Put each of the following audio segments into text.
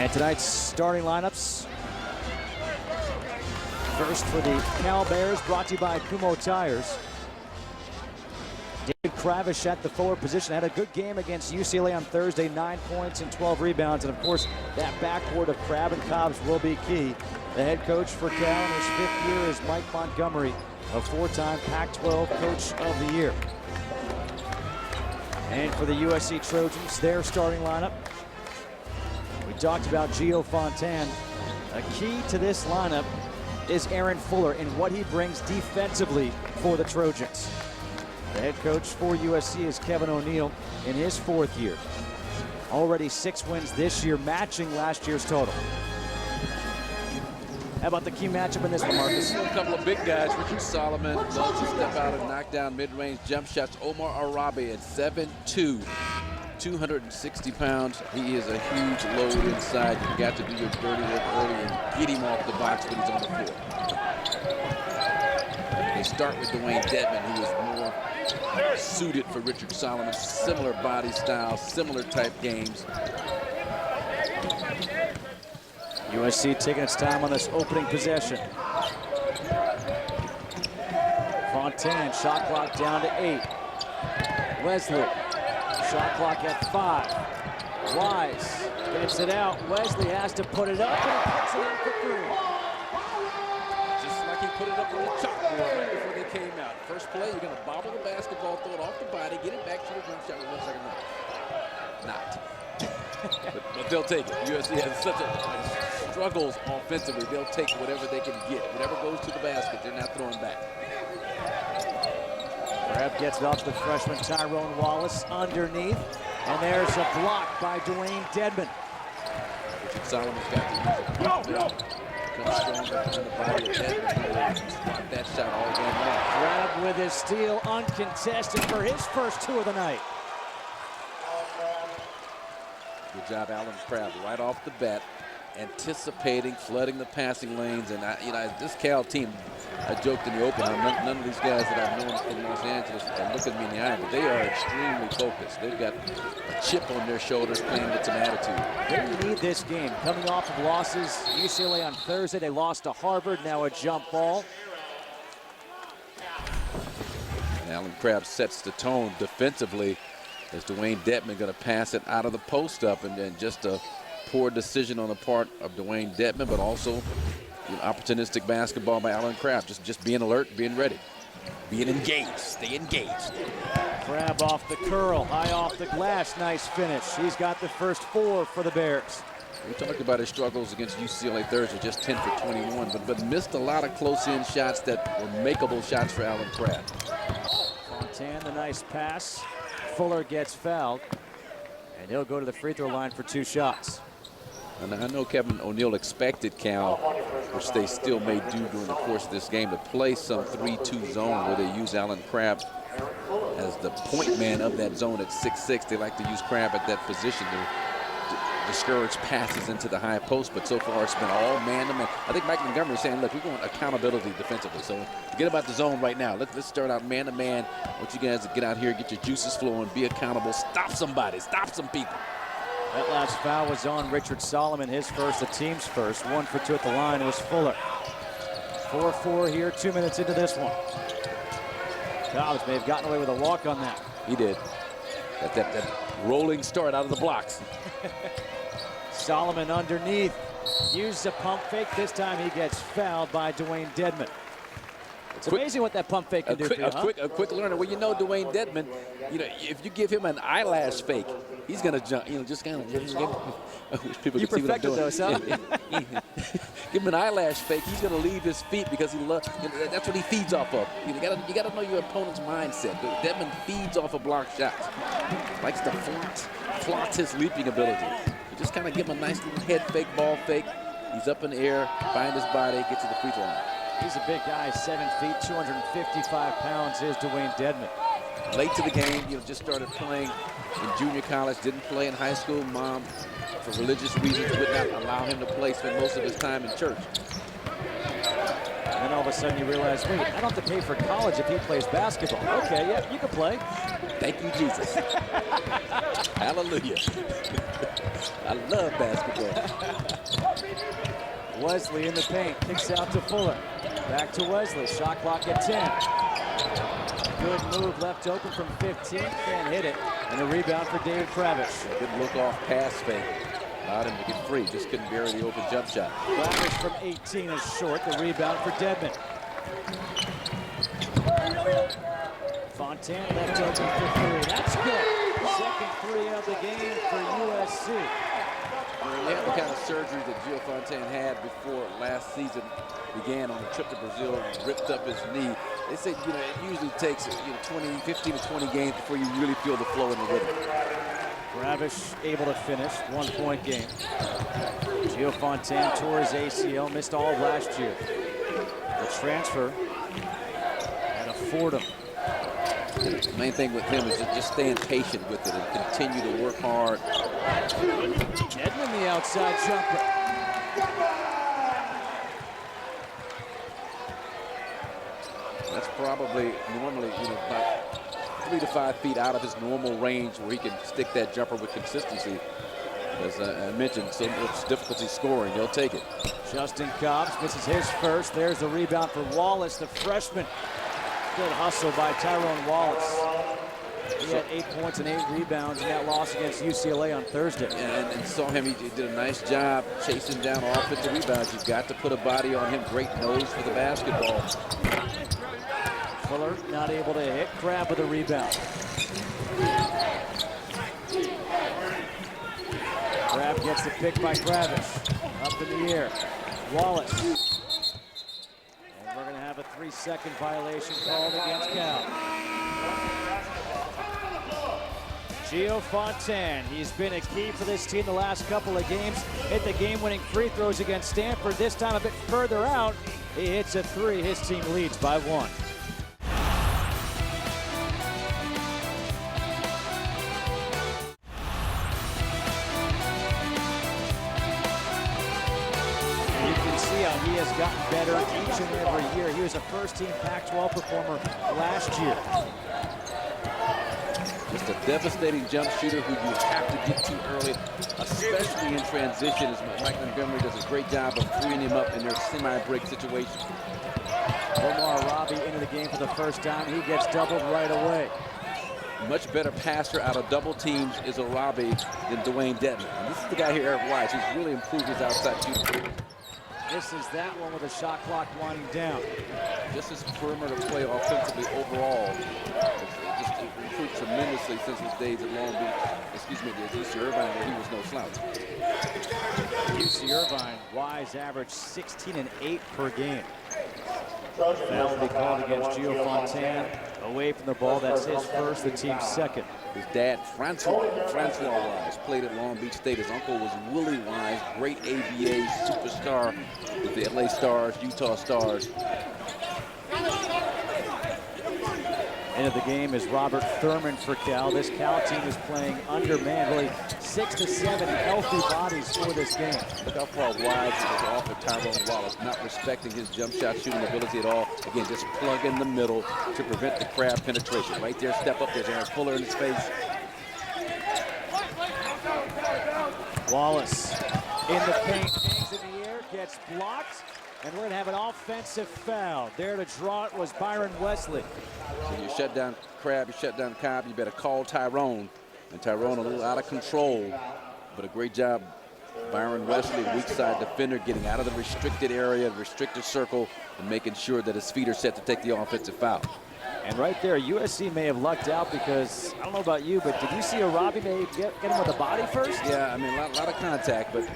And tonight's starting lineups. First for the Cal Bears, brought to you by Kumho Tires. David Kravish at the forward position had a good game against UCLA on Thursday, 9 points and 12 rebounds. And of course, that backcourt of Crabbe and Cobbs will be key. The head coach for Cal in his 5th year is Mike Montgomery, a 4-time Pac-12 Coach of the Year. And for the USC Trojans, their starting lineup. We talked about Gio Fontaine. A key to this lineup is Aaron Fuller and what he brings defensively for the Trojans. The head coach for USC is Kevin O'Neill in his 4th year. Already 6 wins this year, matching last year's total. How about the key matchup in this one, Marcus? A couple of big guys. Richard Solomon loves to step out and knock down mid-range jump shots. Omar Arabi at 7'2", 260 pounds. He is a huge load inside. You've got to do your dirty work early and get him off the box when he's on the floor. They start with Dwayne Dedman, who is more suited for Richard Solomon. Similar body style, similar type games. USC taking its time on this opening possession. Fontaine, shot clock down to 8. Wesley, shot clock at 5. Wise gets it out. Wesley has to put it up, and he puts it in for 3. Just like he put it up on the chalkboard right before they came out. First play, you're going to bobble the basketball, throw it off the body, get it back to the jump shot with 1 second left. Not. but they'll take it. USC has such a struggles offensively. They'll take whatever they can get. Whatever goes to the basket, they're not throwing back. Crabbe gets it off to the freshman Tyrone Wallace underneath. And there's a block by Dwayne Dedman. Richard Solomon's got to use it. Comes stronger behind the body of Dedman. Blocked that shot all game long. Crabbe with his steal uncontested for his first 2 of the night. Good job, Alan Crabbe, right off the bat, anticipating, flooding the passing lanes. And this Cal team, I joked in the opener, none of these guys that I've known in Los Angeles are looking me in the eye, but they are extremely focused. They've got a chip on their shoulders, playing with some attitude. They need this game. Coming off of losses, UCLA on Thursday, they lost to Harvard, now a jump ball. And Alan Crabbe sets the tone defensively. Is Dwayne Dedman going to pass it out of the post up, and then just a poor decision on the part of Dwayne Dedman, but also opportunistic basketball by Alan Crabbe. Just being alert, being ready, being engaged, stay engaged. Crabbe off the curl, high off the glass, nice finish. He's got the first 4 for the Bears. We talked about his struggles against UCLA Thursday, just 10 for 21, but missed a lot of close-in shots that were makeable shots for Alan Crabbe. Fontaine, the nice pass. Fuller gets fouled, and he'll go to the free throw line for 2 shots. And I know Kevin O'Neill expected Cal, which they still may do during the course of this game, to play some 3-2 zone where they use Alan Crabbe as the point man of that zone at 6'6". They like to use Crabbe at that position to discourage passes into the high post, but so far it's been all man-to-man. I think Mike Montgomery is saying, look, we want accountability defensively, so forget about the zone right now. Let's start out man-to-man. I want you guys to get out here, get your juices flowing, be accountable, stop somebody, stop some people. That last foul was on Richard Solomon, his first, the team's first. 1 for 2 at the line. It was Fuller. 4-4 here, 2 minutes into this one. Cobbs may have gotten away with a walk on that. He did. That rolling start out of the blocks. Solomon underneath. Used a pump fake. This time he gets fouled by Dwayne Dedman. It's amazing what that pump fake can do for you, a quick learner. Well, Dwayne Dedman, if you give him an eyelash fake, he's going to jump, just kind of. I wish people could see what I'm doing. Those, huh? Give him an eyelash fake. He's going to leave his feet because he loves. That's what he feeds off of. You got to know your opponent's mindset. Dedman feeds off of block shots. Likes to flaunt his leaping ability. You just kind of give him a nice little head fake, ball fake. He's up in the air, find his body, get to the free throw line. He's a big guy, 7 feet, 255 pounds is Dwayne Dedman. Late to the game, just started playing in junior college, didn't play in high school. Mom, for religious reasons, would not allow him to play, spend most of his time in church. And then all of a sudden you realize, wait, I don't have to pay for college if he plays basketball. Okay, yeah, you can play. Thank you, Jesus. Hallelujah. I love basketball. Wesley in the paint, kicks out to Fuller. Back to Wesley, shot clock at 10. Good move, left open from 15, can't hit it. And a rebound for David Kravish. Good look off pass fake. Allowed him to get free, just couldn't bury the open jump shot. Kravish from 18 is short, the rebound for Dedman. Fontaine left open for 3, that's good. Second 3 of the game for USC. He had the kind of surgery that Gio Fontaine had before last season began on a trip to Brazil, ripped up his knee. They said, it usually takes 15 to 20 games before you really feel the flow and the rhythm. Kravish able to finish, 1-point game. Gio Fontaine tore his ACL, missed all of last year. The transfer had a Fordham. The main thing with him is just staying patient with it and continue to work hard. Dedman the outside jumper. That's probably normally about 3 to 5 feet out of his normal range where he can stick that jumper with consistency. As I mentioned, so much difficulty scoring, they'll take it. Justin Cobbs misses his first. There's the rebound for Wallace, the freshman. Good hustle by Tyrone Wallace. He had 8 points and 8 rebounds in that loss against UCLA on Thursday. And saw him, he did a nice job chasing down offensive rebounds. You've got to put a body on him. Great nose for the basketball. Fuller not able to hit. Crab with a rebound. Crab gets the pick by Kravish. Up in the air. Wallace. And we're going to have a 3-second violation called against Cal. Gio Fontaine, he's been a key for this team the last couple of games. Hit the game-winning free throws against Stanford, this time a bit further out. He hits a 3, his team leads by 1. You can see how he has gotten better each and every year. He was a first-team Pac-12 performer last year. Just a devastating jump shooter who you have to get to early, especially in transition, as Mike Montgomery does a great job of freeing him up in their semi-break situation. Omar Robbie into the game for the first time. He gets doubled right away. Much better passer out of double teams is Arabi than Dwayne Dedman. And this is the guy here, Eric Wise, who's really improved his outside shooting. Misses that one with a shot clock winding down. Just his perimeter play offensively overall just improved tremendously since his days at Long Beach, at UC Irvine, where he was no slouch. UC Irvine, Wise averaged 16 and 8 per game. Foul will be called against Gio Fontaine. Away from the ball, that's his first, the team's second. His dad, Francois Wise, played at Long Beach State. His uncle was Willie Wise, great ABA superstar with the LA Stars, Utah Stars. End of the game is Robert Thurman for Cal. This Cal team is playing undermanned, really 6 to 7 healthy bodies for this game. Look how far Wise was off of Tyrone Wallace, not respecting his jump shot shooting ability at all. Again, just plug in the middle to prevent the crab penetration. Right there, step up, there's Aaron Fuller in his face. Wallace in the paint, hangs in the air, gets blocked, and we're going to have an offensive foul. There to draw it was Byron Wesley. So you shut down Crab, you shut down Cobb, you better call Tyrone. And Tyrone a little out of control, but a great job. Byron Wesley, weak side defender, getting out of the restricted area, restricted circle, and making sure that his feet are set to take the offensive foul. And right there, USC may have lucked out because, I don't know about you, but did you see Arabi may get him with the body first? Yeah, I mean, a lot of contact, but...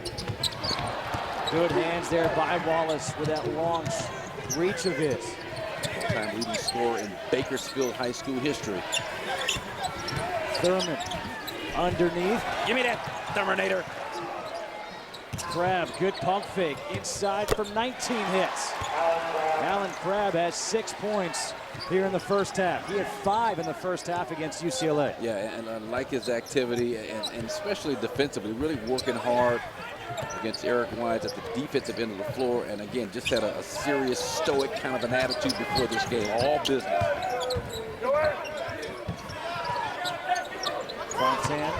Good hands there by Wallace with that long reach of his. All-time leading scorer in Bakersfield High School history. Thurman underneath. Give me that, Terminator. Crab, good pump fake. Inside for 19 hits. Alan Crab has 6 points here in the first half. He had 5 in the first half against UCLA. Yeah, and I like his activity, and especially defensively, really working hard, against Eric Wise at the defensive end of the floor. And again, just had a serious, stoic kind of an attitude before this game. All business. Fontaine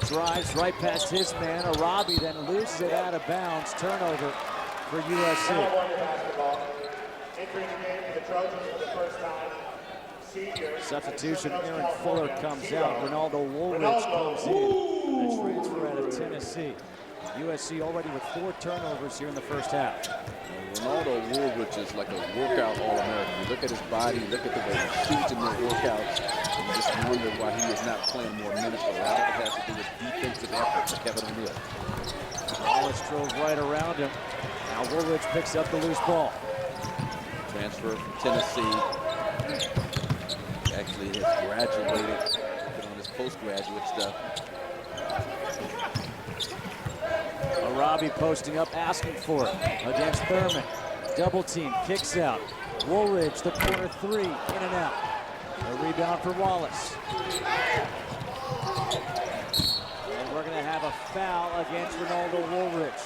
drives right past his man. Arabi then loses it out of bounds. Turnover for USC. Substitution, Aaron Fuller comes out. Ronaldo Woolridge comes in. A transfer out of Tennessee. USC already with 4 turnovers here in the first half. Ronaldo Woolridge is like a workout All-American. You look at his body, look at the way he shoots in the workouts, and you just wonder why he is not playing more minutes. A lot of it has to do with defensive effort for Kevin O'Neal. Wallace drove right around him. Now Woolridge picks up the loose ball. Transfer from Tennessee. Actually has graduated, put on his postgraduate stuff. Arabi posting up, asking for it against Thurman. Double team, kicks out. Woolridge, the corner 3, in and out. A rebound for Wallace. And we're going to have a foul against Ronaldo Woolridge.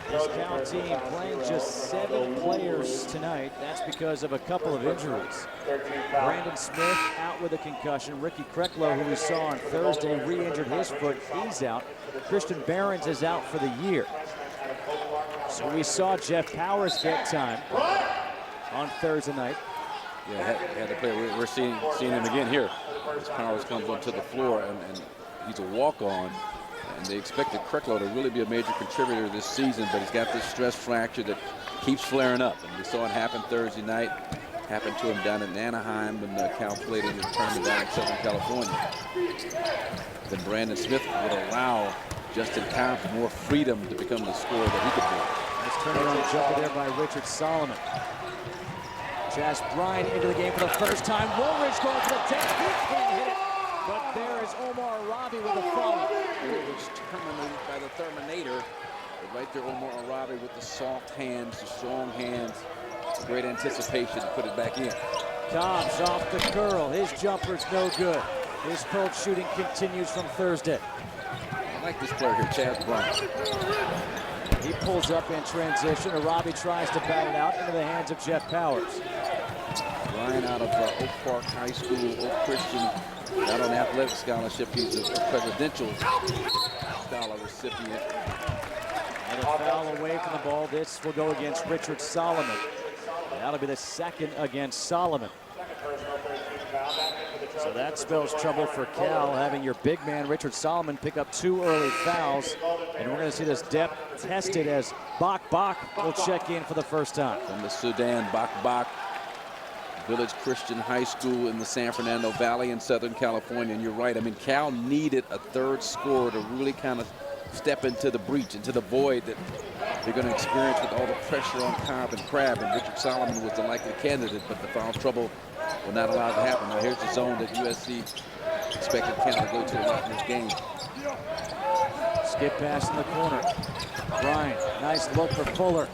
This Cal team playing just 7 players tonight. That's because of a couple of injuries. Brandon Smith out with a concussion. Ricky Krecklow, who we saw on Thursday, re-injured his foot. He's out. Christian Behrens is out for the year. So we saw Jeff Powers get time on Thursday night. Yeah, had to play. We're seeing him again here. As Powers comes onto the floor, and he's a walk-on. And they expected Krecklow to really be a major contributor this season, but he's got this stress fracture that keeps flaring up. And we saw it happen Thursday night. Happened to him down in Anaheim when Cal played in the tournament down in Southern California. Then Brandon Smith would allow Justin Cobb more freedom to become the scorer that he could be. Nice turnaround jumper there by Richard Solomon. Jas Bryant into the game for the first time. Woolridge going for the tip. He can't hit it. But there is Omar Arabi with a follow. It was terminated by the Terminator. But right there, Omar Arabi with the soft hands, the strong hands. Great anticipation to put it back in. Cobbs off the curl. His jumper's no good. His cold shooting continues from Thursday. I like this player here, Jas Bryant. He pulls up in transition. Arabi tries to bat it out into the hands of Jeff Powers. Bryant out of Oak Park High School, Oak Christian. Not on athletic scholarship, he's a presidential scholar recipient. And a foul away from the ball. This will go against Richard Solomon. That'll be the second against Solomon. So that spells trouble for Cal, having your big man Richard Solomon pick up 2 early fouls. And we're going to see this depth tested as Bak will check in for the first time. From the Sudan, Bak. Village Christian High School in the San Fernando Valley in Southern California. And you're right, I mean, Cal needed a third scorer to really kind of step into the breach, into the void that they're going to experience with all the pressure on Cobb and Crabbe. And Richard Solomon was the likely candidate, but the foul trouble will not allow it to happen. Now here's the zone that USC expected Cal to go to a lot in this game. Skip pass in the corner. Bryant, nice look for Fuller.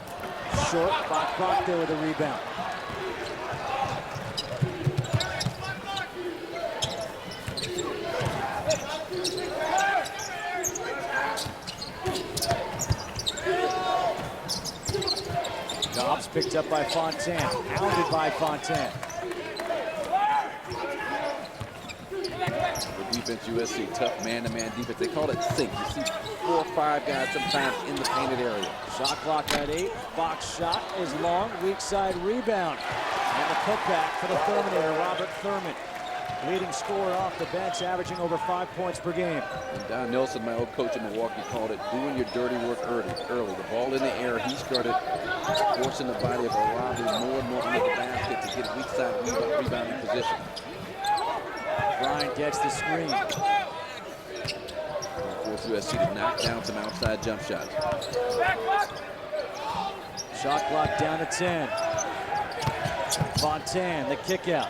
Short, Bak there with a rebound. Dobbs picked up by Fontaine, pounded by Fontaine. The defense, USC, tough man-to-man defense. They call it sink. You see 4 or 5 guys sometimes in the painted area. Shot clock at 8. Fox shot is long. Weak side rebound. And the putback for the Terminator, Robert Thurman. Leading scorer off the bench, averaging over 5 points per game. And Don Nelson, my old coach in Milwaukee, called it doing your dirty work early. The ball in the air, he started forcing the body of Arabi more and more into the basket to get weak side rebounding position. Bryant gets the screen. Force USC to knock down some outside jump shots. Shot clock down to 10. Fontaine, the kick out.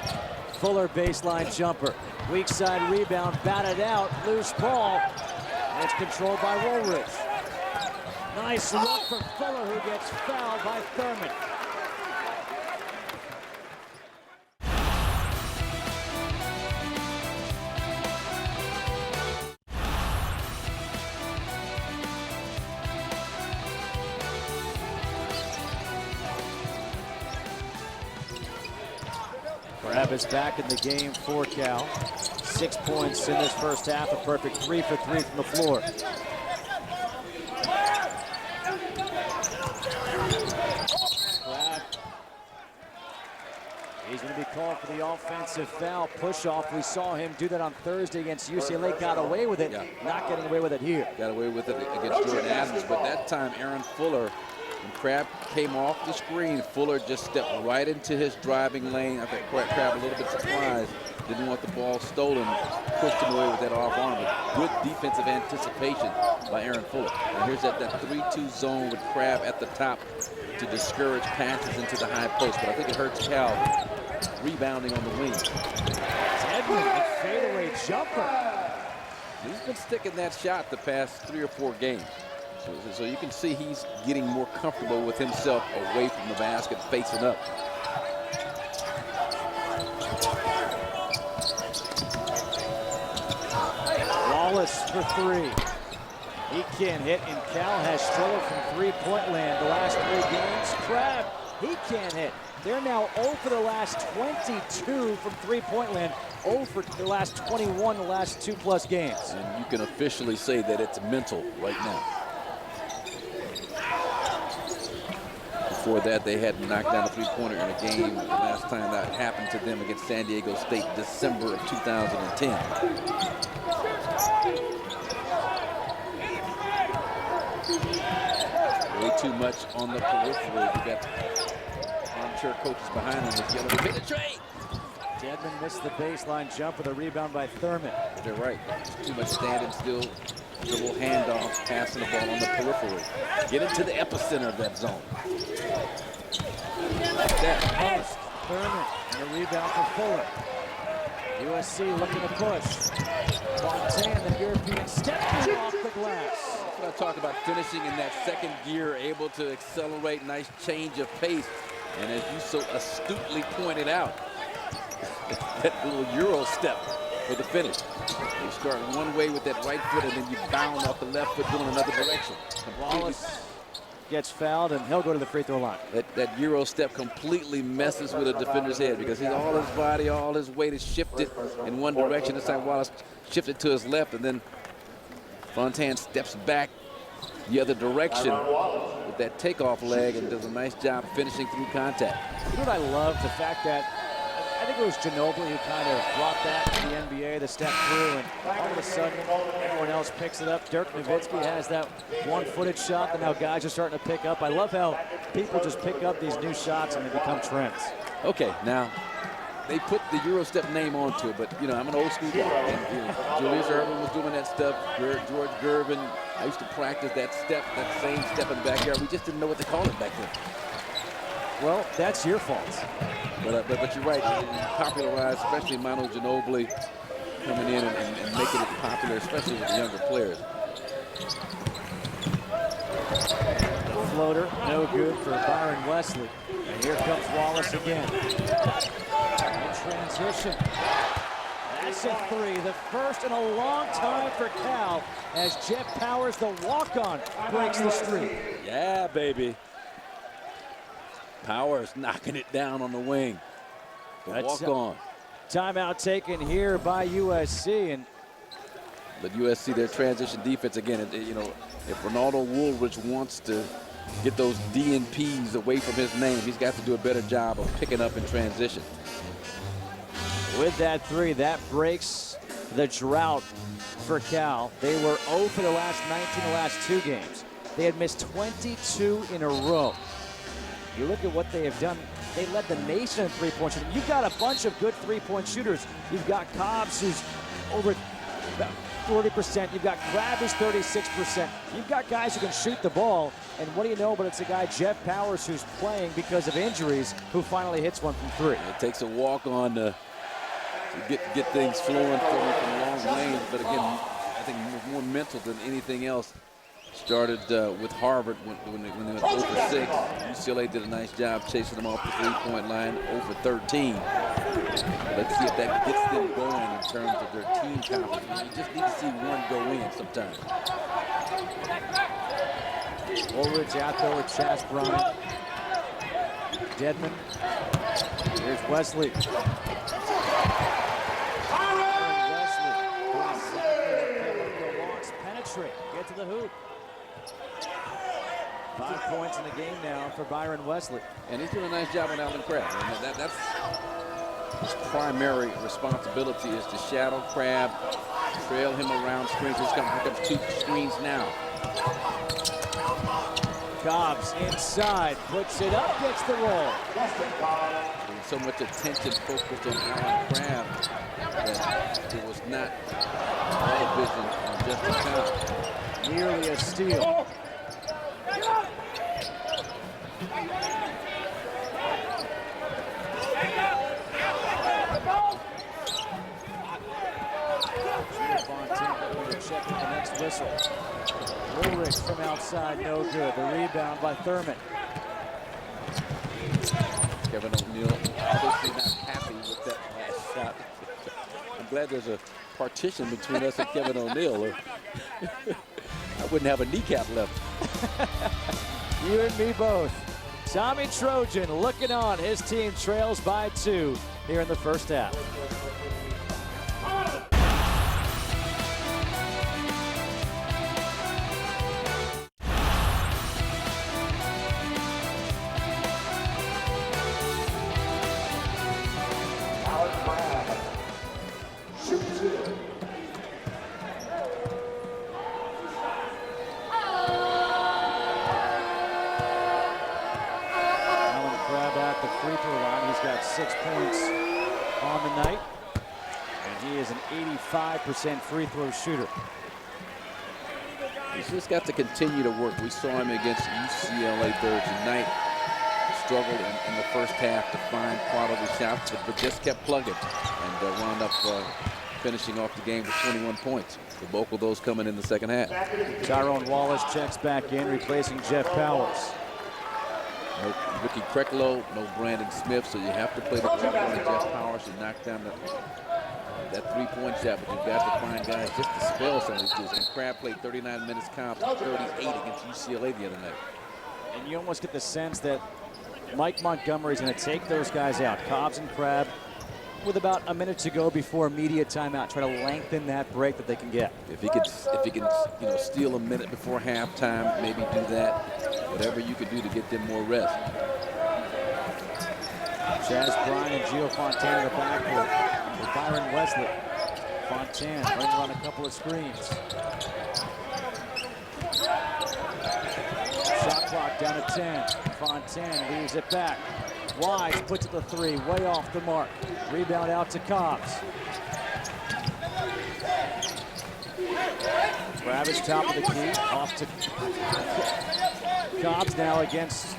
Fuller baseline jumper. Weak side rebound, batted out, loose ball. And it's controlled by Woolridge. Nice look for Fuller, who gets fouled by Thurman. Crab is back in the game for Cal. 6 points in this first half, a perfect 3 for 3 from the floor. Crab. He's going to be called for the offensive foul push-off. We saw him do that on Thursday against UCLA. Got away with it, not getting away with it here. Got away with it against Jordan Adams, but that time Aaron Fuller, when Crab came off the screen, Fuller just stepped right into his driving lane. I think Crab a little bit surprised, didn't want the ball stolen, pushed him away with that off arm. But good defensive anticipation by Aaron Fuller. And here's that 3-2 zone with Crab at the top to discourage passes into the high post. But I think it hurts Cal rebounding on the wing. Edmond, a fadeaway jumper. He's been sticking that shot the past 3 or 4 games. So you can see he's getting more comfortable with himself away from the basket, facing up. Wallace for 3. He can't hit, and Cal has struggled from three-point land the last 3 games. Crab, he can't hit. They're now 0 for the last 22 from three-point land, 0 for the last 21 the last 2+ games. And you can officially say that it's mental right now. Before that, they had knocked down a three-pointer in a game. The last time that happened to them against San Diego State, December of 2010. Way too much on the periphery. We got armchair coaches behind him with yellow to penetrate. Dedmon missed the baseline jump with a rebound by Thurman. They're right. Too much standing still. Dribble handoff, passing the ball on the periphery. Get into the epicenter of that zone. Post, Thurman, and a rebound for Fuller. USC looking to push. Fontaine, the European, stepping off the glass. That's what I talk about, finishing in that second gear, able to accelerate, nice change of pace. And as you so astutely pointed out, that little Euro step for the finish. You start one way with that right foot, and then you bound off the left foot going another direction. Wallace gets fouled, and he'll go to the free throw line. That Euro step completely messes with a defender's head because all his body, all his weight is shifted in one direction. This time Wallace shifted to his left, and then Fontaine steps back the other direction with that takeoff leg and does a nice job finishing through contact. You know what I love? The fact that I think it was Ginobili who kind of brought that to the NBA, the step through, and all of a sudden everyone else picks it up. Dirk Nowitzki has that one-footed shot that now guys are starting to pick up. I love how people just pick up these new shots and they become trends. Okay, now they put the Euro step name onto it, but you know I'm an old school guy. And, Julius Erving was doing that stuff. George Gervin, I used to practice that step, that same step in the backyard. We just didn't know what to call it back then. Well, that's your fault. But you're right, popularized, especially Manu Ginobili coming in and making it popular, especially with the younger players. The floater, no good for Byron Wesley. And here comes Wallace again. In transition. That's a 3, the first in a long time for Cal, as Jeff Powers, the walk-on, breaks the streak. Yeah, baby. Powers knocking it down on the wing. Walk on. Timeout taken here by USC. But USC, their transition defense, again, you know, if Ronaldo Woolridge wants to get those D and P's away from his name, he's got to do a better job of picking up in transition. With that 3, that breaks the drought for Cal. They were 0 for the last 19, the last 2 games. They had missed 22 in a row. You look at what they have done. They led the nation in three-point shooting. You've got a bunch of good three-point shooters. You've got Cobbs, who's over about 40%. You've got Crab, who's 36%. You've got guys who can shoot the ball. And what do you know, but it's a guy, Jeff Powers, who's playing because of injuries, who finally hits one from 3. It takes a walk-on to get things flowing from long range. But again, I think more mental than anything else. Started with Harvard when they went 0 for 6. UCLA did a nice job chasing them off the three-point line, 0 for 13. Let's see if that gets them going in terms of their team confidence. You just need to see one go in sometimes. Woolridge out there with Chas Bryant. Dedmon. Here's Wesley. Penetrate, get to the hoop. 5 points in the game now for Byron Wesley. And he's doing a nice job on Allen Crabbe. And that's his primary responsibility is to shadow Crabbe, trail him around screens. Here comes 2 screens now. Cobbs inside, puts it up, gets the roll. There's so much attention focused on Allen Crabbe that it was not all vision on Justin Cobbs. Nearly a steal. Check the next whistle. Ulrich from outside, no good. The rebound by Thurman. Kevin O'Neal obviously not happy with that last shot. I'm glad there's a partition between us and Kevin O'Neal, or I wouldn't have a kneecap left. You and me both. Tommy Trojan looking on. His team trails by 2 here in the first half. Free throw line. He's got 6 points on the night, and he is an 85% free throw shooter. He's just got to continue to work. We saw him against UCLA Thursday night. Struggled in the first half to find quality shots, but just kept plugging and wound up finishing off the game with 21 points. The bulk of those coming in the second half. Tyrone Wallace checks back in, replacing Jeff Powers. No Ricky Krecklow, no Brandon Smith, so you have to play the jump on Jeff Powers to knock down that 3-point shot, but you've got to find guys just to spell some of these dudes. And Crabbe played 39 minutes, Cobbs 38 against UCLA the other night. And you almost get the sense that Mike Montgomery's going to take those guys out, Cobbs and Crabbe, with about a minute to go before media timeout, try to lengthen that break that they can get. If he can, steal a minute before halftime, maybe do that. Whatever you could do to get them more rest. Chaz Bryant and Gio Fontaine in the backcourt with Byron Wesley. Fontaine running around a couple of screens. Shot clock down to 10. Fontaine leaves it back. Wise puts it to 3, way off the mark. Rebound out to Cobbs. Crabbe is top of the key, off to Cobbs now against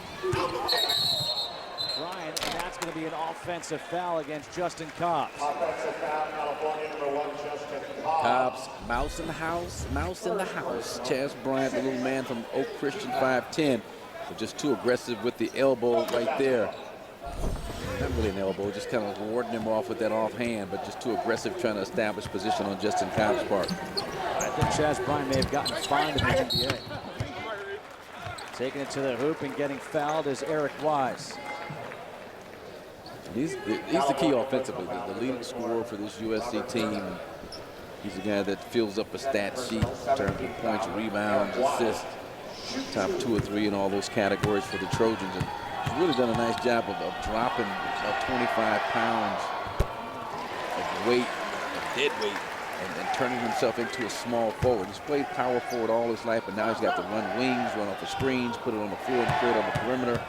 Ryan, and that's going to be an offensive foul against Justin Cobbs. Offensive foul, California, #1, Justin Cobbs. Cobbs, mouse in the house, mouse in the house. Chaz Bryant, the little man from Oak Christian, 5'10", but just too aggressive with the elbow right there. Not really an elbow, just kind of warding him off with that offhand, but just too aggressive trying to establish position on Justin Cobbs' part. I think Chaz Bryant may have gotten fined in the NBA. Taking it to the hoop and getting fouled is Eric Wise. He's the key offensively, the leading scorer for this USC team. He's a guy that fills up a stat sheet in terms of points, rebounds, assists, top 2 or 3 in all those categories for the Trojans. And he's really done a nice job of dropping about 25 pounds of weight, of dead weight, and turning himself into a small forward. He's played power forward all his life, but now he's got to run wings, run off the screens, put it on the floor and put it on the perimeter.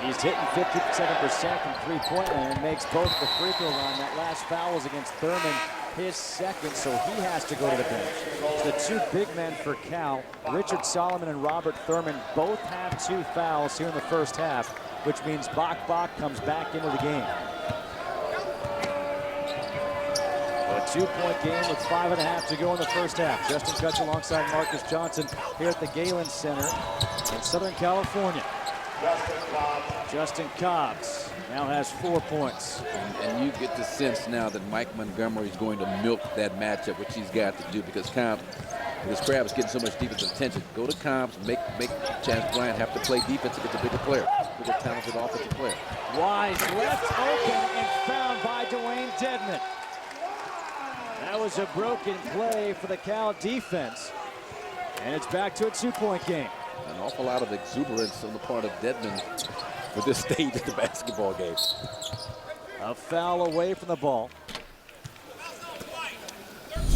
He's hitting 57% from three-point land and makes both the free throw line. That last foul was against Thurman, his second, so he has to go to the bench. The 2 big men for Cal, Richard Solomon and Robert Thurman, both have 2 fouls here in the first half, which means Bok comes back into the game. A 2-point game with 5.5 to go in the first half. Justin Kutch alongside Marcus Johnson here at the Galen Center in Southern California. Justin Cobbs now has 4 points. And you get the sense now that Mike Montgomery is going to milk that matchup, which he's got to do, because Crabbe is getting so much defensive attention. Go to Cobbs, make Chaz Bryant have to play defense against a bigger player. with a talented offensive player. Wise left open and found by Dwayne Dedman. That was a broken play for the Cal defense. And it's back to a 2-point game. An awful lot of exuberance on the part of Dedman for this stage of the basketball game. A foul away from the ball.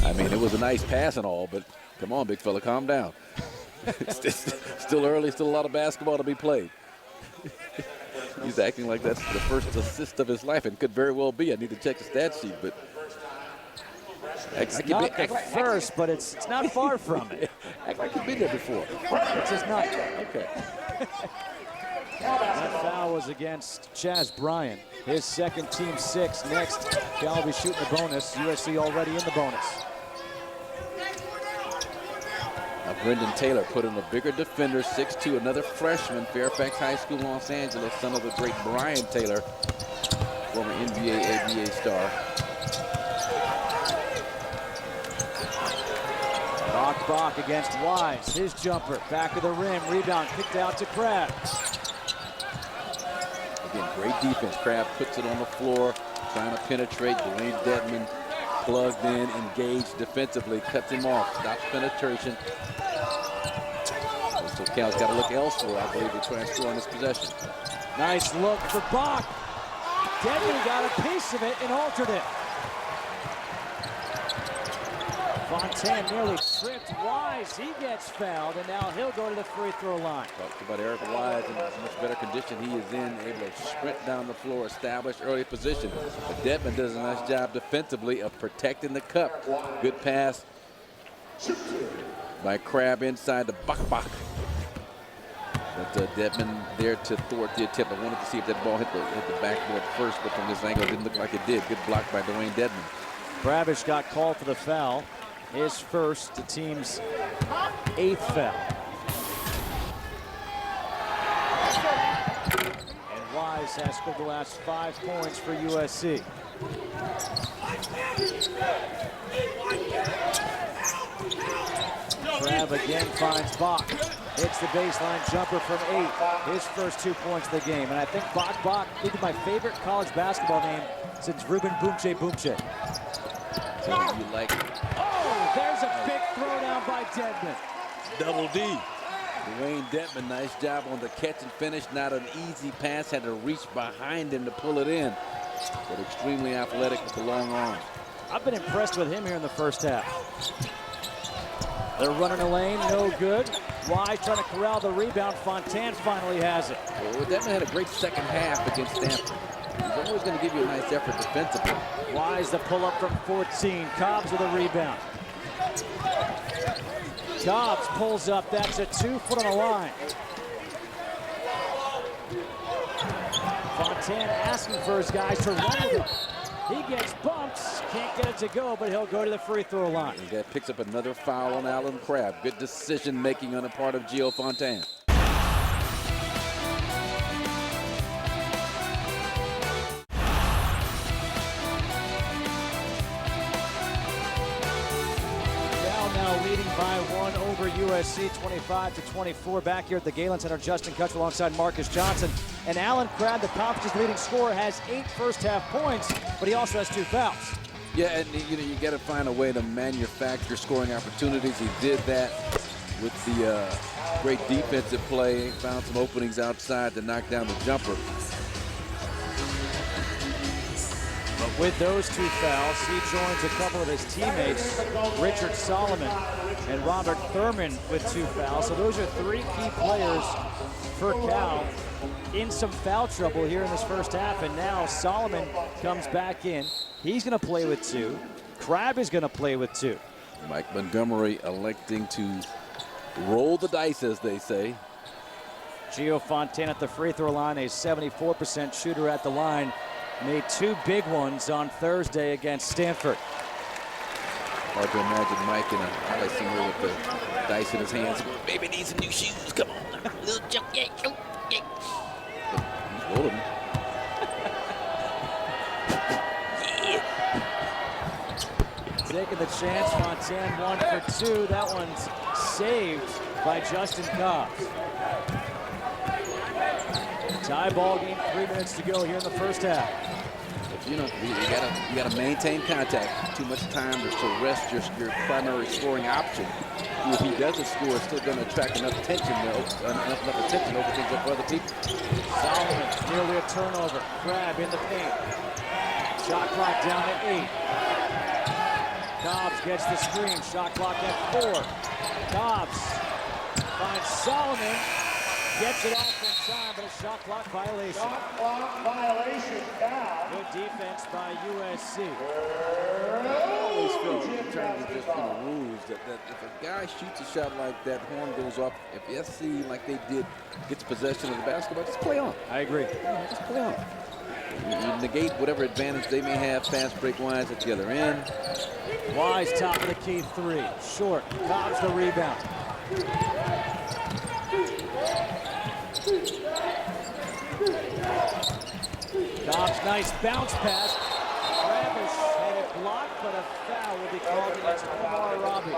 I mean, it was a nice pass and all, but come on, big fella, calm down. It's still early, still a lot of basketball to be played. He's acting like that's the first assist of his life, and could very well be. I need to check the stat sheet, but It's not the first, but it's not far from it. Act like you've been there before. It's just not. Okay. That foul was against Chaz Bryant. His second, team 6. Next, Cal will be shooting the bonus. USC already in the bonus. Now Brendan Taylor put in a bigger defender, 6'2", another freshman, Fairfax High School, Los Angeles, son of the great Brian Taylor, former NBA, ABA star. Bach against Wise. His jumper, back of the rim, rebound, kicked out to Crab. Again, great defense. Crab puts it on the floor, trying to penetrate. Dwayne Dedman plugged in, engaged defensively, cuts him off, stops penetration. So Cal's got to look elsewhere, I believe, to try and score on this possession. Nice look for Bach. Dedman got a piece of it and altered it. Fontaine nearly tripped Wise. He gets fouled, and now he'll go to the free throw line. Talked about Eric Wise and how much better condition he is in, able to sprint down the floor, establish early position. But Dedman does a nice job defensively of protecting the cup. Good pass by Crab inside to Bach. But Dedman there to thwart the attempt. I wanted to see if that ball hit the backboard first, but from this angle, it didn't look like it did. Good block by Dwayne Dedman. Brabish got called for the foul. His first, the team's 8th foul. And Wise has scored the last 5 points for USC. Crab again finds Bach. Hits the baseline jumper from 8. His first 2 points of the game. And I think Bach maybe my favorite college basketball name since Ruben Boomche. So you like it. Oh, there's a big throwdown by Dedman. Double D. Dwayne Dedman, nice job on the catch and finish. Not an easy pass, had to reach behind him to pull it in. But extremely athletic with the long arm. I've been impressed with him here in the first half. They're running a lane, no good. Wise trying to corral the rebound. Fontaine finally has it. Well, Dedman had a great second half against Stanford. He's always going to give you a nice effort defensively. Wise the pull up from 14. Cobbs with a rebound. Cobbs pulls up. That's a 2-foot on the line. Fontaine asking for his guys to run with him. He gets bumps. Can't get it to go, but he'll go to the free throw line. And that picks up another foul on Alan Crab. Good decision making on the part of Gio Fontaine. By 1 over USC, 25-24. Back here at the Galen Center, Justin Kutch alongside Marcus Johnson. And Alan Crab, the conference's leading scorer, has 8 first-half points, but he also has 2 fouls. Yeah, and you got to find a way to manufacture scoring opportunities. He did that with the great defensive play. Found some openings outside to knock down the jumper. But with those 2 fouls, he joins a couple of his teammates, Richard Solomon and Robert Thurman, with 2 fouls. So those are 3 key players for Cal in some foul trouble here in this first half. And now Solomon comes back in. He's going to play with 2. Crab is going to play with 2. Mike Montgomery electing to roll the dice, as they say. Gio Fontaine at the free throw line, a 74% shooter at the line. Made 2 big ones on Thursday against Stanford. Hard to imagine Mike in a highlight somewhere with the dice in his hands. Baby needs some new shoes. Come on. Little jump. Yeah. He's rolling. Taking the chance. Fontaine 1 for 2. That one's saved by Justin Cobbs. Tie ball game, 3 minutes to go here in the first half. But you gotta maintain contact. Too much time to rest your primary scoring option. If he doesn't score, it's still going to attract enough attention, enough attention over things up for other people. Solomon, nearly a turnover. Crab in the paint. Shot clock down to 8. Cobbs gets the screen. Shot clock at 4. Cobbs finds Solomon. Gets it off in time, but a shot clock violation. Shot clock violation now. Good defense by USC. I always feel in terms of just rules that if a guy shoots a shot like that, horn goes off. If SC, like they did, gets possession of the basketball, just play on. I agree. Yeah, just play on. You negate whatever advantage they may have fast break-wise at the other end. Wise top of the key 3. Short. Cobbs the rebound. Cobbs, nice bounce pass. Travis had it blocked, but a foul will be called against Omar Robbie.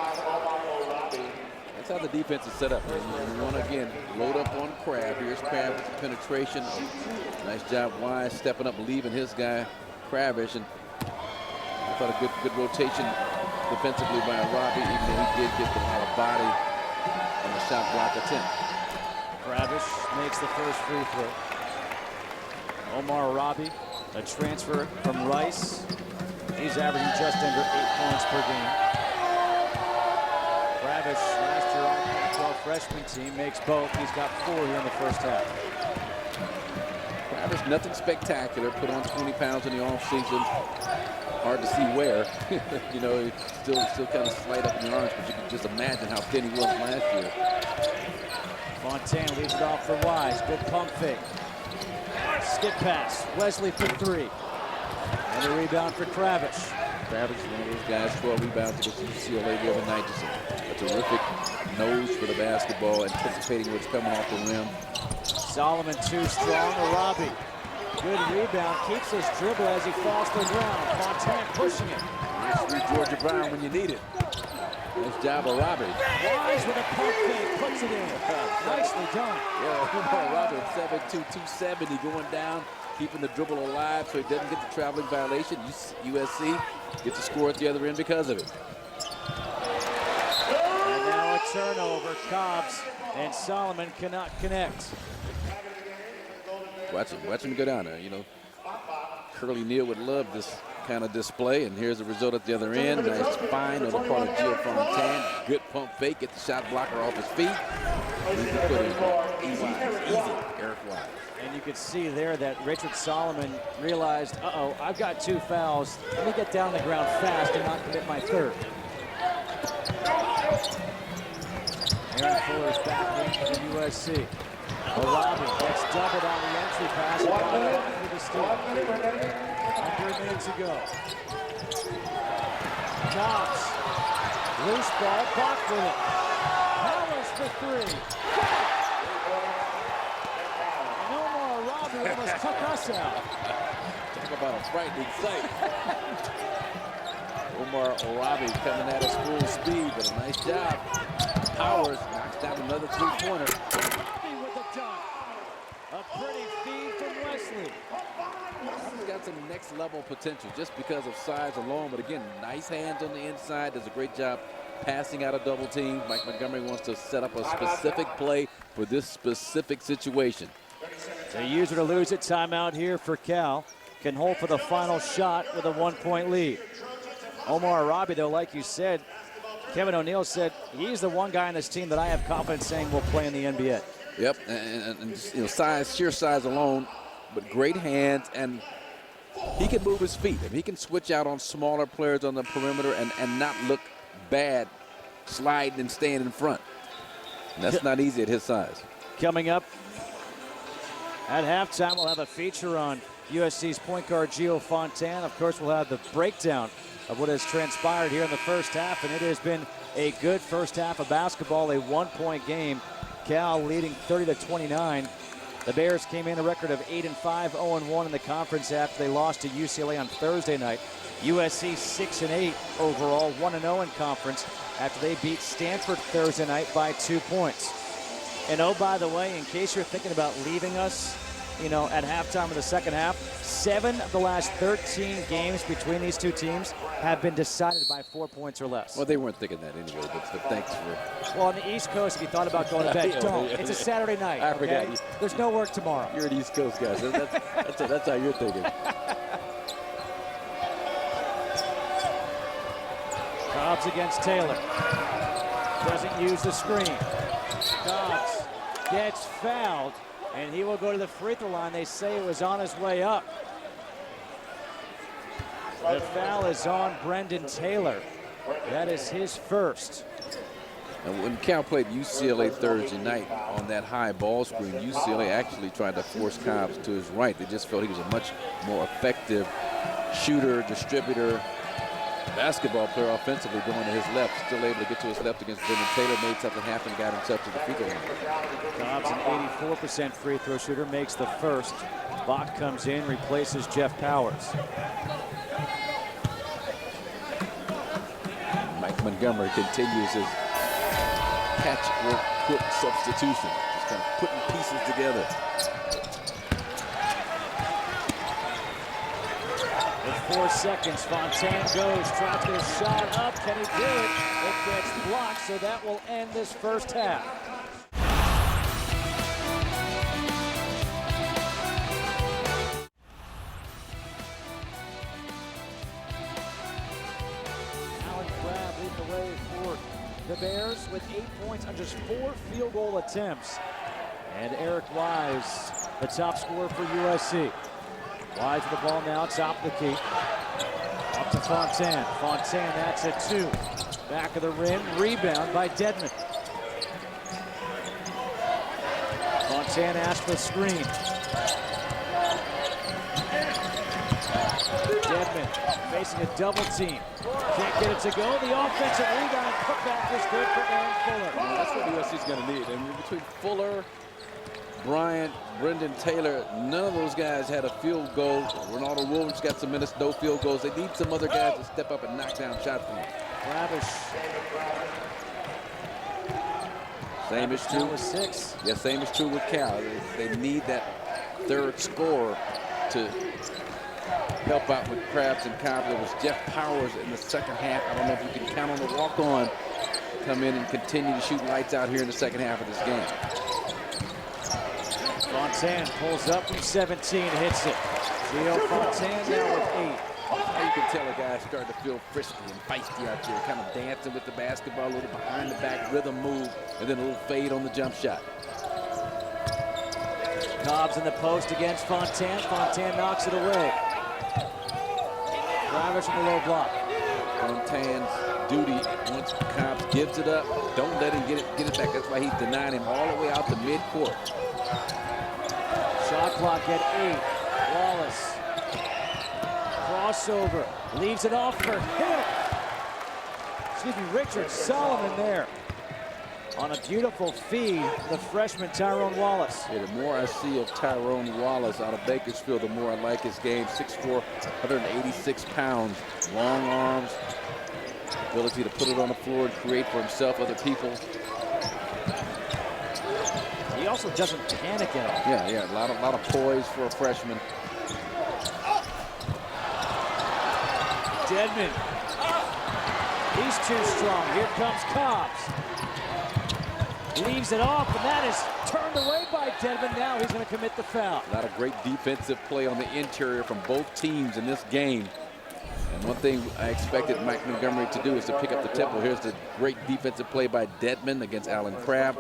That's how the defense is set up. You want to, again, load up on Crab. Here's Crab with the penetration. Nice job, Wise, stepping up, leaving his guy, Kravish. And I thought a good rotation defensively by Robbie, even though he did get a lot of body on the shot block attempt. Kravish makes the first free throw. Omar Robbie, a transfer from Rice. He's averaging just under 8 points per game. Kravish, last year on Pac-12 freshman team, makes both. He's got 4 here in the first half. Kravish, nothing spectacular. Put on 20 pounds in the offseason. Hard to see where. You know, still kind of slight up in the arms, but you can just imagine how thin he was last year. Fontaine leads it off for Wise. Good pump fake. Skip pass. Wesley for 3. And a rebound for Kravish. Kravish is one of those guys, 12 rebounds against UCLA the other night. Just a terrific nose for the basketball, anticipating what's coming off the rim. Solomon too strong. Robbie. Good rebound. Keeps his dribble as he falls to the ground. Fontaine pushing it. Here's Georgia Brown when you need it. Nice job of Robbie. Wise with a pump fake. Puts it in. Nicely done. Yeah, Robbie, 7'2", 270, going down, keeping the dribble alive so he doesn't get the traveling violation. USC gets a score at the other end because of it. And now a turnover. Cobbs and Solomon cannot connect. Watch him go down there. You know, Curly Neal would love this kind of display, and here's the result at the other end. Nice find on the part of Gio Fontaine. Good pump fake, get the shot blocker off his feet. Easy, Eric Wise. And you could see there that Richard Solomon realized, uh-oh, I've got 2 fouls. Let me get down on the ground fast and not commit my 3rd. Aaron Fuller's back in for USC. Robbie gets doubled on the entry pass and got it off for the steal. Under a minute to go. Cobbs, loose ball, blocked with it. Powers for 3. And Omar Robbie almost took us out. Talk about a frightening sight. Omar Robbie coming at us full speed, but a nice job. Powers knocks down another 3-pointer. Robbie with the dunk. A pretty feed from Wesley. He's got some next level potential just because of size alone. But again, nice hands on the inside. Does a great job passing out a double team. Mike Montgomery wants to set up a specific play for this specific situation. To use it or lose it, timeout here for Cal. Can hold for the final shot with a 1-point lead. Omar Robbie, though, like you said, Kevin O'Neill said he's the one guy on this team that I have confidence saying will play in the NBA. Yep, and you know, size, sheer size alone, but great hands, and he can move his feet. If he can switch out on smaller players on the perimeter and not look bad sliding and staying in front. And that's not easy at his size. Coming up at halftime, we'll have a feature on USC's point guard Gio Fontaine. Of course, we'll have the breakdown of what has transpired here in the first half, and it has been a good first half of basketball, a 1-point game. Cal leading 30-29. The Bears came in a record of 8-5, 0-1 in the conference after they lost to UCLA on Thursday night. USC 6-8 overall, 1-0 in conference after they beat Stanford Thursday night by 2 points. And oh, by the way, in case you're thinking about leaving us, you know, at halftime of the second half, 7 of the last 13 games between these two teams have been decided by 4 points or less. Well, they weren't thinking that anyway, but thanks for... Well, on the East Coast, if you thought about going to bed, don't. It's a Saturday night, I okay? forgot. There's no work tomorrow. You're an East Coast guy, so that's how you're thinking. Cobbs against Taylor. Doesn't use the screen. Cobbs gets fouled, and he will go to the free throw line. They say it was on his way up. The foul is on Brendan Taylor. That is his first. And when Cal played UCLA Thursday night on that high ball screen, UCLA actually tried to force Cobbs to his right. They just felt he was a much more effective shooter, distributor, basketball player offensively going to his left. Still able to get to his left against Brendan Taylor. Made something happen, got himself to the free throw line. Cobbs, an 84% free throw shooter, makes the first. Bach comes in, replaces Jeff Powers. Mike Montgomery continues his patchwork quick substitution. Just kind of putting pieces together. With 4 seconds, Fontaine goes, tries to get a shot up. Can he do it? It gets blocked, so that will end this first half. Alan Crabb leading the way for the Bears with 8 points on just 4 field goal attempts. And Eric Wise, the top scorer for USC. Wise with the ball now, top of the key. Up to Fontaine. Fontaine, that's a 2. Back of the rim, rebound by Dedman. Fontaine asks for the screen. Dedman facing a double team. Can't get it to go. The offensive rebound putback is good for Aaron Fuller. Well, that's what USC's going to need. And between Fuller, Bryant, Brendan Taylor, none of those guys had a field goal. Ronaldo Williams got some minutes, no field goals. They need some other guys to step up and knock down shots for them. Ravish. Same is true. With 6. Yeah, same is true with Cal. They need that third scorer to help out with Krabs and Cobb. There was Jeff Powers in the second half. I don't know if you can count on the walk-on come in and continue to shoot lights out here in the second half of this game. Fontaine pulls up from 17, hits it. Gio Fontaine now with 8. Now you can tell a guy's starting to feel frisky and feisty out there, kind of dancing with the basketball, a little behind the back rhythm move, and then a little fade on the jump shot. Cobbs in the post against Fontaine. Fontaine knocks it away. Ravish in the low block. Fontaine's duty, once Cobbs gives it up, don't let him get it back. That's why he's denying him all the way out to midcourt. Shot clock at 8. Wallace. Crossover. Leaves it off for Hill. Excuse me, Richard Solomon there. On a beautiful feed, the freshman Tyrone Wallace. Yeah, the more I see of Tyrone Wallace out of Bakersfield, the more I like his game. 6'4", 186 pounds, long arms, ability to put it on the floor and create for himself, other people. He also doesn't panic at all. Yeah, a lot of poise for a freshman. Dedman. He's too strong. Here comes Cobbs. Leaves it off, and that is turned away by Dedman. Now he's going to commit the foul. A lot of great defensive play on the interior from both teams in this game. And one thing I expected Mike Montgomery to do is to pick up the tempo. Here's the great defensive play by Dedman against Alan Crabb.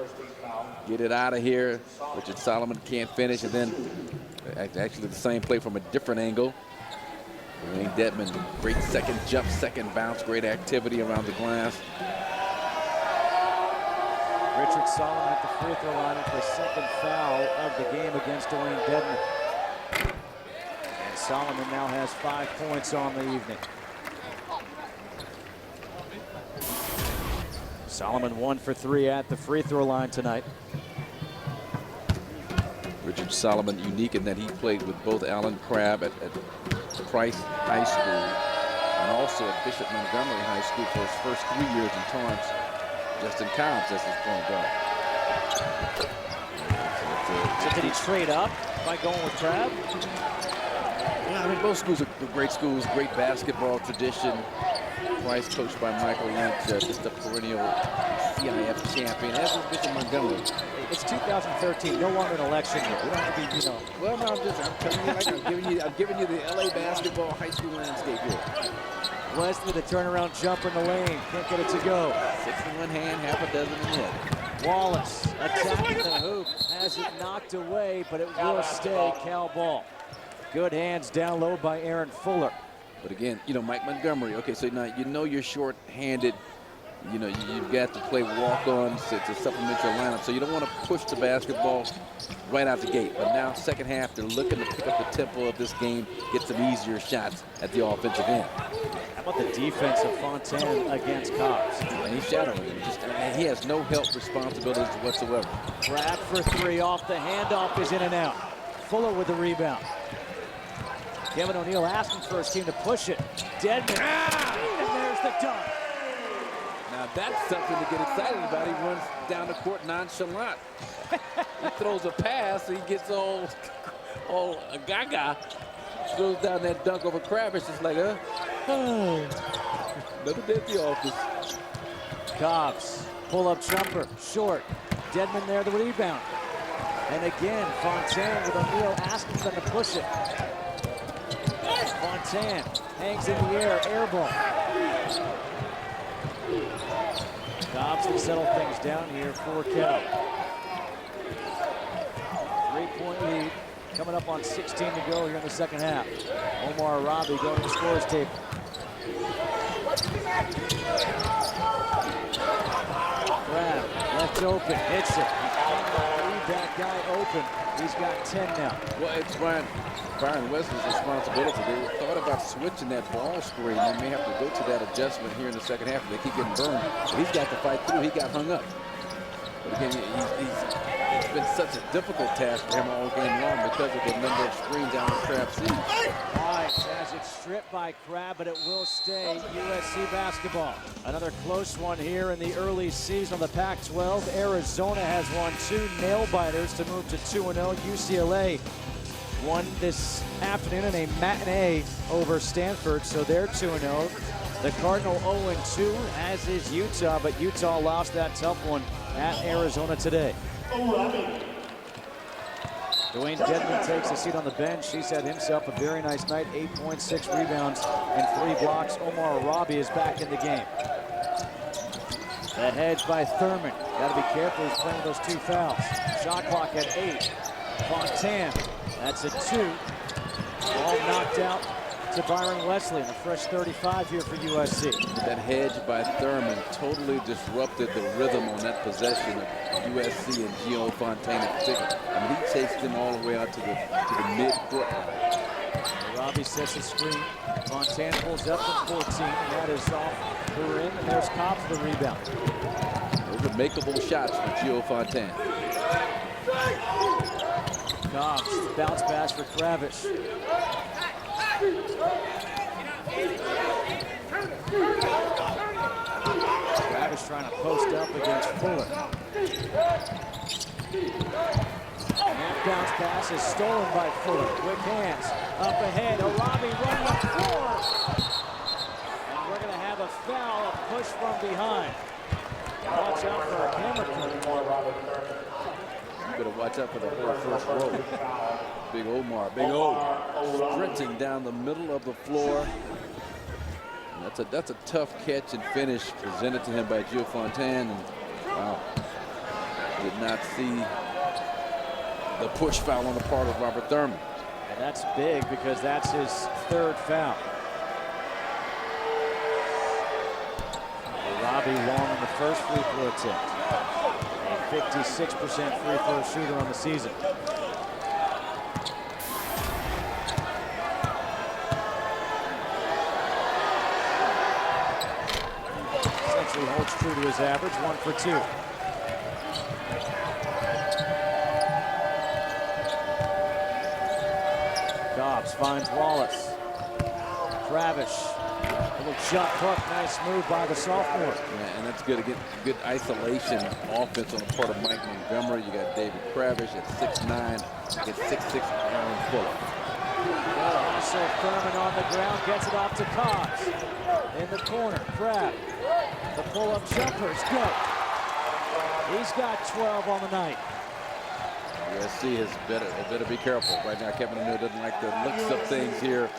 Get it out of here. Richard Solomon can't finish, and then actually the same play from a different angle. Wayne Dedman, great second jump, second bounce, great activity around the glass. Richard Solomon at the free throw line for the second foul of the game against Dwayne Dedman. And Solomon now has 5 points on the evening. Solomon 1 for 3 at the free throw line tonight. Richard Solomon unique in that he played with both Alan Crabb at Price High School and also at Bishop Montgomery High School for his first 3 years in Torrance. Justin Cobbs as his point guard. So So So did he trade up by going with Crab? yeah, I mean, both schools are great schools, great basketball tradition. Twice coached by Michael Lynch, just a perennial CIF champion, as is Bishop Montgomery. It's 2013, no longer an election year. We don't have to be, you know. Well, no, I'm telling you, like I'm giving you the LA basketball high school landscape here. Wesley, the turnaround jumper in the lane. Can't get it to go. 6 in one hand, half a dozen in the other. Wallace attacking the hoop. Has it knocked away, but it will stay Cal ball. Good hands down low by Aaron Fuller. But again, you know, Mike Montgomery, okay, so now you know you're short-handed. You know, you've got to play walk-ons to supplement your lineup. So you don't want to push the basketball right out the gate. But now, second half, they're looking to pick up the tempo of this game, get some easier shots at the offensive end. How about the defense of Fontaine against Cobbs? And he's shadowing him. And he has no help responsibilities whatsoever. Grab for three off the handoff is in and out. Fuller with the rebound. Kevin O'Neal asking for his team to push it. Deadman. And there's the dunk. Now that's something to get excited about. He runs down the court nonchalant. He throws a pass, he gets all gaga. Throws down that dunk over Kravish. It's like, another day at the office. Cobbs, pull-up jumper, short. Deadman there, the rebound. And again, Fontaine with O'Neal asking them to push it. Fontaine hangs in the air ball. Cobbs to settle things down here for Cal. 3-point lead coming up on 16 to go here in the second half. Omar Arabi going to the scores table. Crab left open, hits it. Leave that guy open. He's got 10 now. Well, it's Byron Wesley's responsibility. They thought about switching that ball screen. They may have to go to that adjustment here in the second half. They keep getting burned. But he's got to fight through. He got hung up. But again, it's been such a difficult task for him all game long because of the number of screens down the Crab sees. Wise has it stripped by Crab, but it will stay USC basketball. Another close one here in the early season of the Pac-12. Arizona has won 2 nail-biters to move to 2-0. UCLA won this afternoon in a matinee over Stanford, so they're 2-0. The Cardinal 0-2, as is Utah, but Utah lost that tough one at Arizona today. Dwayne Dedman takes a seat on the bench. He's had himself a very nice night, 8.6 rebounds and 3 blocks. Omar Arabi is back in the game. The hedge by Thurman. Got to be careful, he's playing those 2 fouls. Shot clock at 8. Fontaine, that's a 2. All knocked out to Byron Wesley, and a fresh 35 here for USC. That hedge by Thurman totally disrupted the rhythm on that possession of USC and Gio Fontaine in particular. I mean, he chased them all the way out to the mid-court. Robbie sets the screen. Fontaine pulls up from 14, and that is off the rim, and there's Cobbs the rebound. Those are makeable shots for Gio Fontaine. Cobbs, bounce pass for Kravish. Kravish trying to post up against Fuller. And that bounce pass is stolen by Fuller. Quick hands. Up ahead. Arabi running the floor. And we're going to have a foul, a push from behind. Watch out for a camera crew. You better watch out for the whole first row. Big Omar, Big O, sprinting down the middle of the floor. And that's a tough catch and finish presented to him by Gio Fontaine. And wow, did not see the push foul on the part of Robert Thurman. And that's big because that's his 3rd foul. Robbie long on the first free throw attempt. A 56% free throw shooter on the season. Essentially holds true to his average, 1 for 2. Dobbs finds Wallace. Kravish Little jump hook, nice move by the sophomore. Yeah, and that's good to get good isolation offense on the part of Mike Montgomery. You got David Kravish at 6'9", at 6'6", Aaron Fuller. Also Thurman on the ground, gets it off to Cobbs. In the corner, Crab. The pull-up jumper's good. He's got 12 on the night. USC has better be careful. Right now, Kevin O'Neal doesn't like the looks of things here.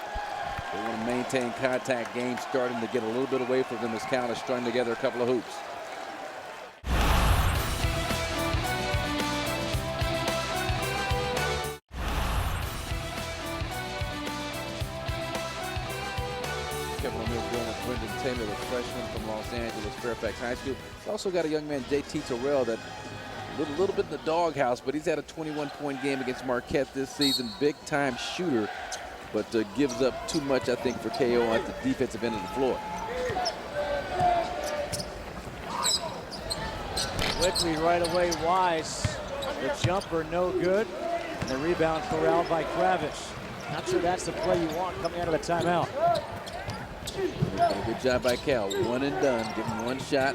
They want to maintain contact. Game starting to get a little bit away from them as Cal is strung together a couple of hoops. Kevin O'Neal going with Brendan Taylor, the freshman from Los Angeles, Fairfax High School. He's also got a young man, J.T. Terrell, that a little bit in the doghouse, but he's had a 21-point game against Marquette this season. Big-time shooter, but gives up too much, I think, for KO at the defensive end of the floor. Quickly right away, Wise. The jumper no good. And the rebound corralled by Kravish. Not sure that's the play you want coming out of the timeout. A good job by Cal. One and done. Give him one shot.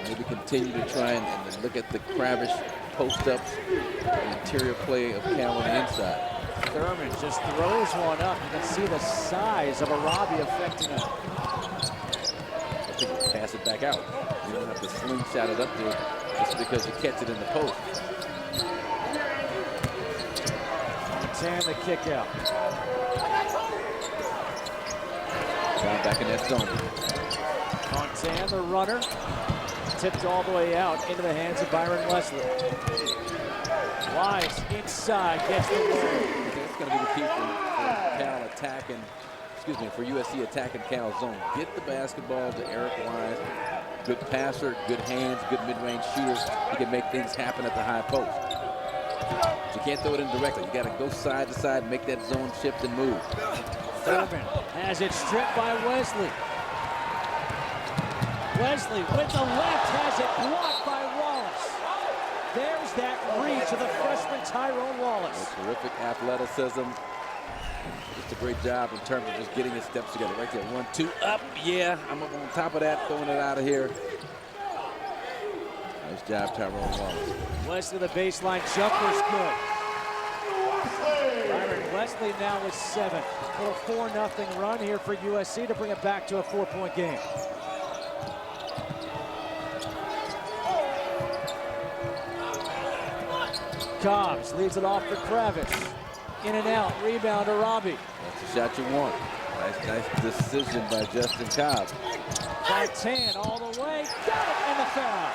Maybe continue to try and look at the Kravish post-ups, the interior play of Cal on the inside. Thurman just throws one up. You can see the size of Arabi affecting him. I think you pass it back out. You don't have to slingshot it up there just because you catch it in the post. Fontaine the kick out. Down back in that zone. Fontaine the runner. Tipped all the way out into the hands of Byron Wesley. Wise inside, gets the ball. That's going to be the key for Cal attacking, for USC attacking Cal's zone. Get the basketball to Eric Wise. Good passer, good hands, good mid-range shooter. He can make things happen at the high post. But you can't throw it in directly. You got to go side to side, make that zone shift and move. Thurman has it stripped by Wesley. Wesley with the left has it blocked by Wallace. There's that reach of the freshman Tyrone Wallace. Terrific athleticism. Just a great job in terms of just getting his steps together. Right there, 1, 2, up. Yeah, I'm up on top of that, throwing it out of here. Nice job, Tyrone Wallace. Wesley, the baseline jumper's good. Byron Wesley now with 7. A little 4-0 run here for USC to bring it back to a 4-point game. Cobbs leads it off to Kravish. In and out, rebound to Robbie. That's the shot you want. Nice decision by Justin Cobbs. Fontaine all the way, got it, and the foul.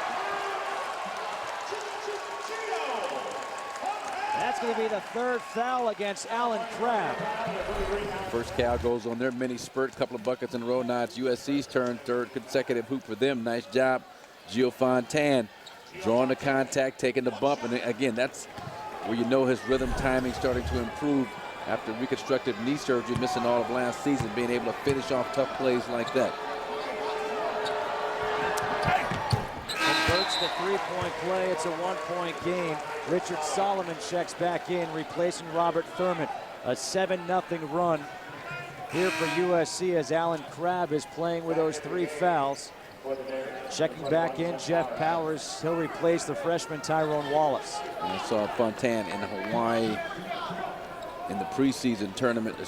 That's going to be the 3rd foul against Alan Crabb. First Cal goes on their mini spurt, couple of buckets in a row. Now it's USC's turn, 3rd consecutive hoop for them. Nice job, Gio Fontaine. Drawing the contact, taking the bump, and again, that's where you know his rhythm timing starting to improve after reconstructive knee surgery, missing all of last season, being able to finish off tough plays like that. Converts the 3-point play. It's a 1-point game. Richard Solomon checks back in, replacing Robert Thurman. A 7-0 run here for USC as Alan Crabb is playing with those 3 fouls. Checking back in, Jeff Powers. He'll replace the freshman Tyrone Wallace. And I saw Fontaine in Hawaii in the preseason tournament, the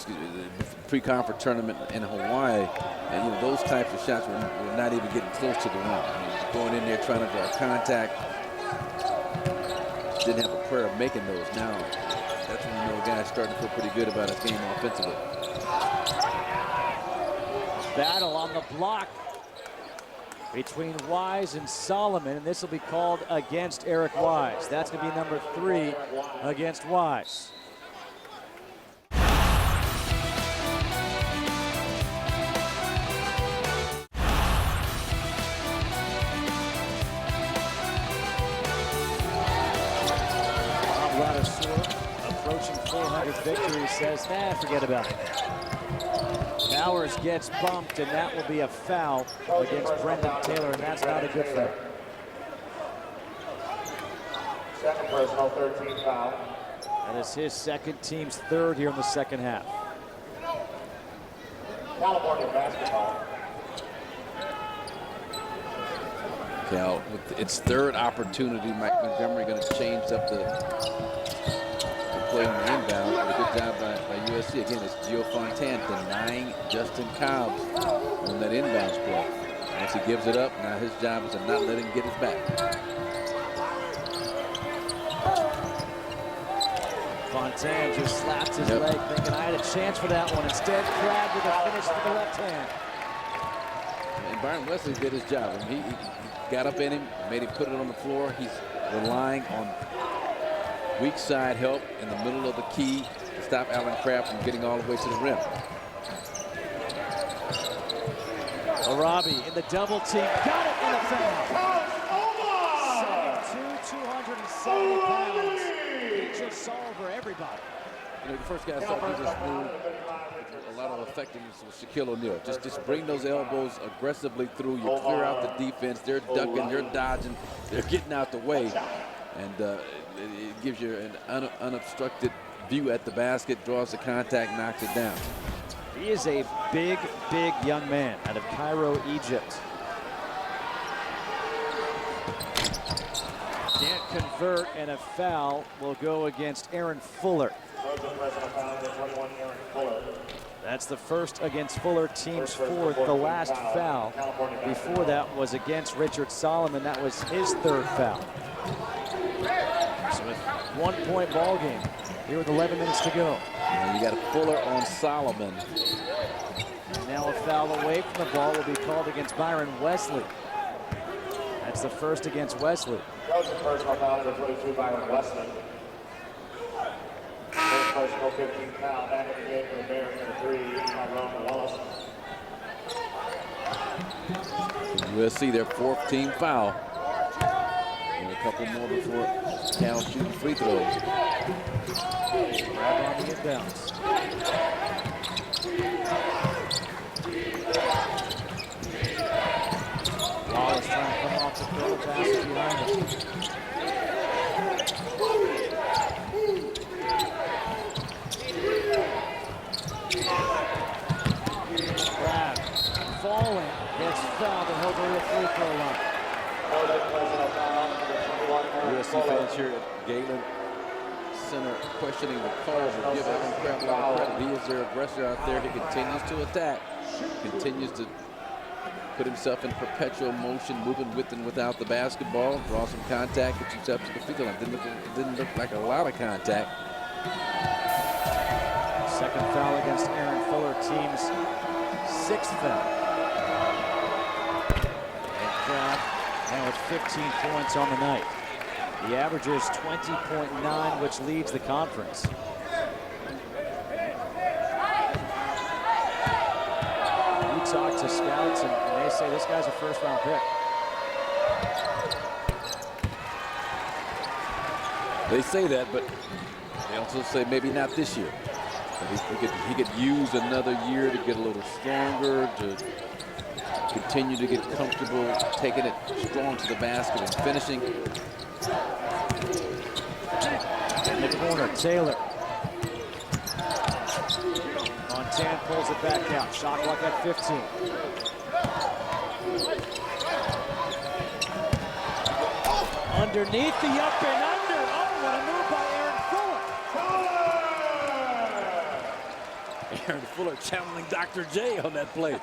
pre-conference tournament in Hawaii. And you know, those types of shots were not even getting close to the rim. He was going in there trying to draw contact. Didn't have a prayer of making those. Now, that's when you know a guy's starting to feel pretty good about his game offensively. Battle on the block between Wise and Solomon, and this will be called against Eric Wise. That's going to be number 3 against Wise. Approaching 400 victory, says, nah, forget about it. Powers gets bumped, and that will be a foul against Brendan Taylor, and that's not a good foul. Second personal, 13 foul. That is his second, team's 3rd here in the second half. California basketball. Cal, with its third opportunity, Mike Montgomery going to change up the play on the inbound. But a good job by USC. Again, it's Gio Fontaine denying Justin Cobbs on that inbounds play. Once he gives it up, now his job is to not let him get his back. Fontaine just slapped his leg, thinking I had a chance for that one. Instead, Crabbe with a finish with the left hand. And Byron Wesley did his job. I mean, he got up in him, made him put it on the floor. He's relying on weak side help in the middle of the key to stop Allen Crabbe from getting all the way to the rim. Arabi in the double team, got it in a foul. 7'2", 270 pounds. He just solver everybody. You know, the first guy saw he just moved a lot of effectiveness with Shaquille O'Neal. Just bring those elbows aggressively through. You clear out the defense. They're ducking, they're dodging, they're getting out the way. And it gives you an unobstructed view at the basket, draws the contact, knocks it down. He is a big, big young man out of Cairo, Egypt. Can't convert, and a foul will go against Aaron Fuller. That's the first against Fuller, team's fourth. The last foul before that was against Richard Solomon. That was his third foul. So a 1-point ball game here with 11 minutes to go. And you got a Fuller on Solomon. Now a foul away from the ball will be called against Byron Wesley. That's the first against Wesley. That was the personal foul, number 22, Byron Wesley. First personal 15 foul, back in the game for the Bears, number 3, Tyrone Wallace. USC, their fourth team foul. And a couple more before Cal shooting free throws. Grab on the inbounds. Wallace trying to come off the throw, pass it behind him. Crabbe falling, gets fouled, and he'll go to the free throw line. USC fans here at Galen Center questioning the calls and give Allen Crabbe a lot of credit. He is their aggressor out there. He continues to attack, continues to put himself in perpetual motion, moving with and without the basketball, draw some contact, gets himself to the free throw line. Didn't look like a lot of contact. Second foul against Aaron Fuller, team's sixth foul. And Crabbe now with 15 points on the night. He averages 20.9, which leads the conference. You talk to scouts and they say this guy's a first-round pick. They say that, but they also say maybe not this year. He could use another year to get a little stronger, to continue to get comfortable, taking it strong to the basket and finishing. In the corner, Taylor. Fontaine pulls it back out. Shot clock at 15. Underneath the up and under. Oh, what a move by Aaron Fuller. Aaron Fuller channeling Dr. J on that play.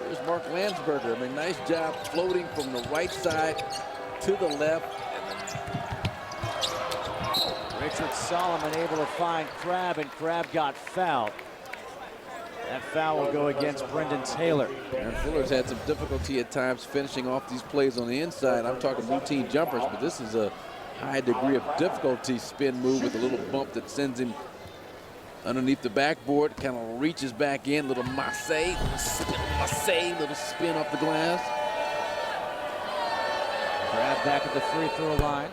There's Mark Landsberger. I mean, nice job floating from the right side to the left. Richard Solomon able to find Crabbe, and Crabbe got fouled. That foul will go against Brendan Taylor. Aaron Fuller's had some difficulty at times finishing off these plays on the inside. I'm talking routine jumpers, but this is a high degree of difficulty spin move with a little bump that sends him underneath the backboard, kind of reaches back in, little masse, little spin off the glass. Crabbe back at the free throw line.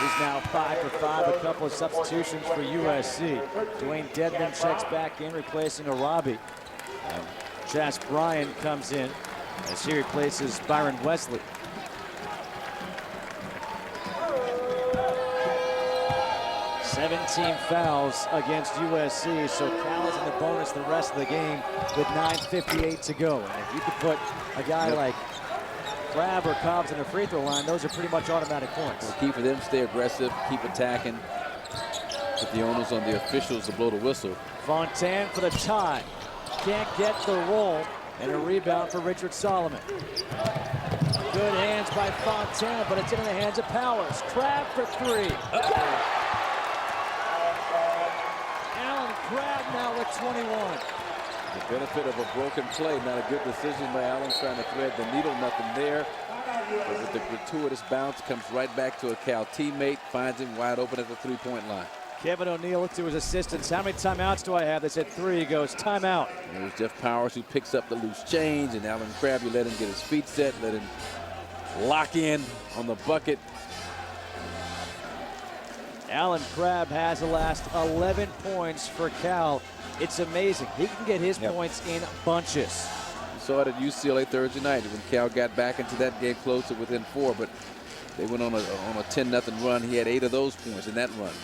He's now 5 for 5, a couple of substitutions for USC. Dwayne Dedman checks back in, replacing Arabi. Jas Bryant comes in as he replaces Byron Wesley. 17 fouls against USC, so Cal's in the bonus the rest of the game with 9:58 to go. And if you could put a guy like Crabbe or Cobbs in the free throw line, those are pretty much automatic points. The key for them, stay aggressive, keep attacking. Put the onus on the officials to blow the whistle. Fontaine for the tie. Can't get the roll, and a rebound for Richard Solomon. Good hands by Fontaine, but it's in the hands of Powers. Crabbe for three. Alan Crabbe now with 21. The benefit of a broken play, not a good decision by Allen trying to thread the needle, nothing there. But with the gratuitous bounce, comes right back to a Cal teammate, finds him wide open at the three-point line. Kevin O'Neill looked to his assistants. How many timeouts do I have? They said 3. He goes, timeout. And it was Jeff Powers who picks up the loose change, and Alan Crabbe, you let him get his feet set, let him lock in on the bucket. Alan Crabbe has the last 11 points for Cal. It's amazing. He can get his points in bunches. You saw it at UCLA Thursday night when Cal got back into that game close to within 4, but they went on a 10-0 run. He had 8 of those points in that run.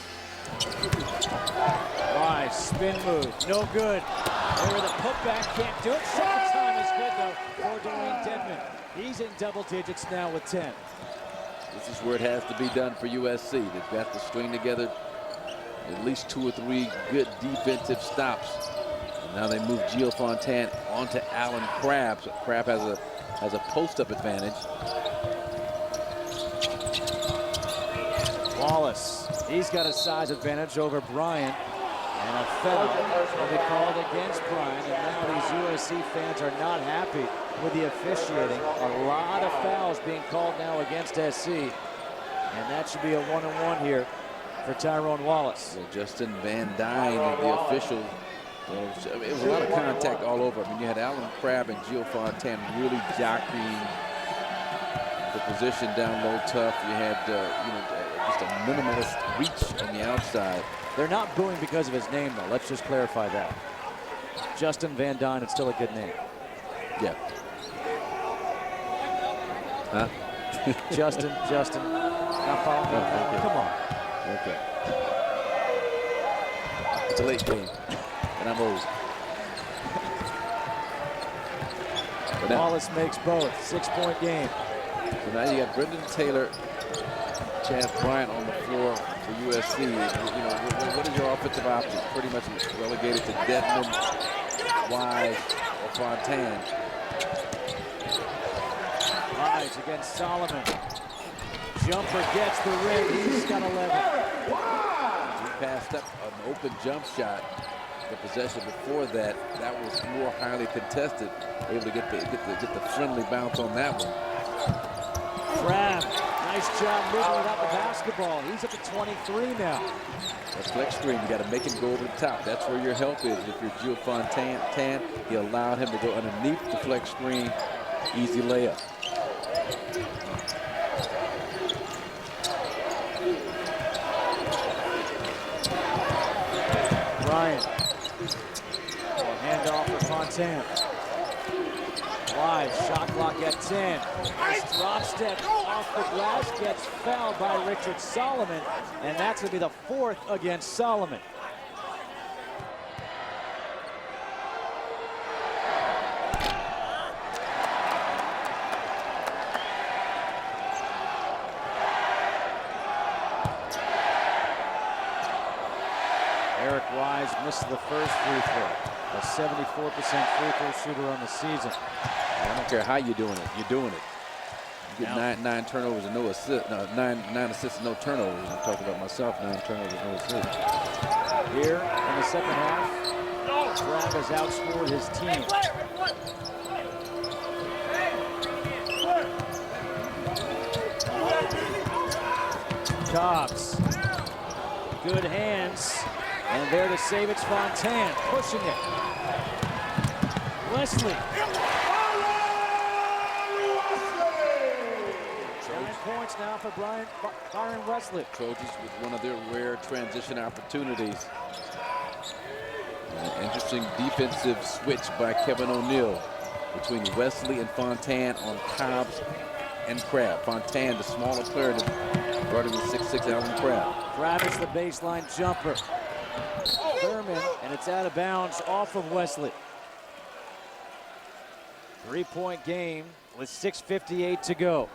Nice spin move, no good. There the putback, can't do it. Second time is good though for Dwayne Dedman. He's in double digits now with 10. This is where it has to be done for USC. They've got to string together at least 2 or 3 good defensive stops. And now they move Gio Fontaine onto Alan Crabbe. So Crabbe has a post-up advantage. Wallace, he's got a size advantage over Bryant. And a foul will be called against Bryant. And now these USC fans are not happy with the officiating. A lot of fouls being called now against SC. And that should be a 1-on-1 here for Tyrone Wallace. So Justin Van Dyne, the official. It was a lot of contact all over. I mean, you had Alan Crabbe and Gio Fontaine really jockeying the position down low tough. You had, just a minimalist reach on the outside. They're not booing because of his name, though. Let's just clarify that. Justin Van Dyne, it's still a good name. Yeah. Huh? Justin. Not following me. Okay. Come on. Okay. It's a late game, and I'm old. But now, Wallace makes both. 6-point game. so now you got Brendan Taylor, Chance Bryant on the floor for USC. What is your offensive options? Pretty much relegated to Dedman, Wise, or Fontaine. Wise against Solomon. Jumper gets the ring. He's got 11. He passed up an open jump shot. The possession before that was more highly contested. Able to get the friendly bounce on that one. Crabbe, nice job moving without the basketball. He's up to 23 now. That flex screen, you got to make him go over the top. That's where your help is. If you're Gio Fontaine, he allowed him to go underneath the flex screen. Easy layup. Bryant. Handoff for Fontaine. Wise, shot clock at 10. Nice drop step off the glass, gets fouled by Richard Solomon, and that's going to be the 4th against Solomon. Eric Wise missed the first free throw. A 74% free throw shooter on the season. I don't care how you're doing it. You're doing it. You get nine turnovers and no assists. No, nine assists and no turnovers. I'm talking about myself. 9 turnovers, no assists. Here in the second half, Crabbe has outscored his team. Cobbs. Good hands. And there to save it's Fontaine, pushing it. Wesley. 9 points now for Byron Wesley. Trojans with one of their rare transition opportunities. An interesting defensive switch by Kevin O'Neill between Wesley and Fontaine on Cobbs and Crabbe. Fontaine, the smaller player, guarded with 6'6" Alan Crabb. Kravitz, the baseline jumper. Thurman, and it's out of bounds off of Wesley. 3-point game with 6:58 to go.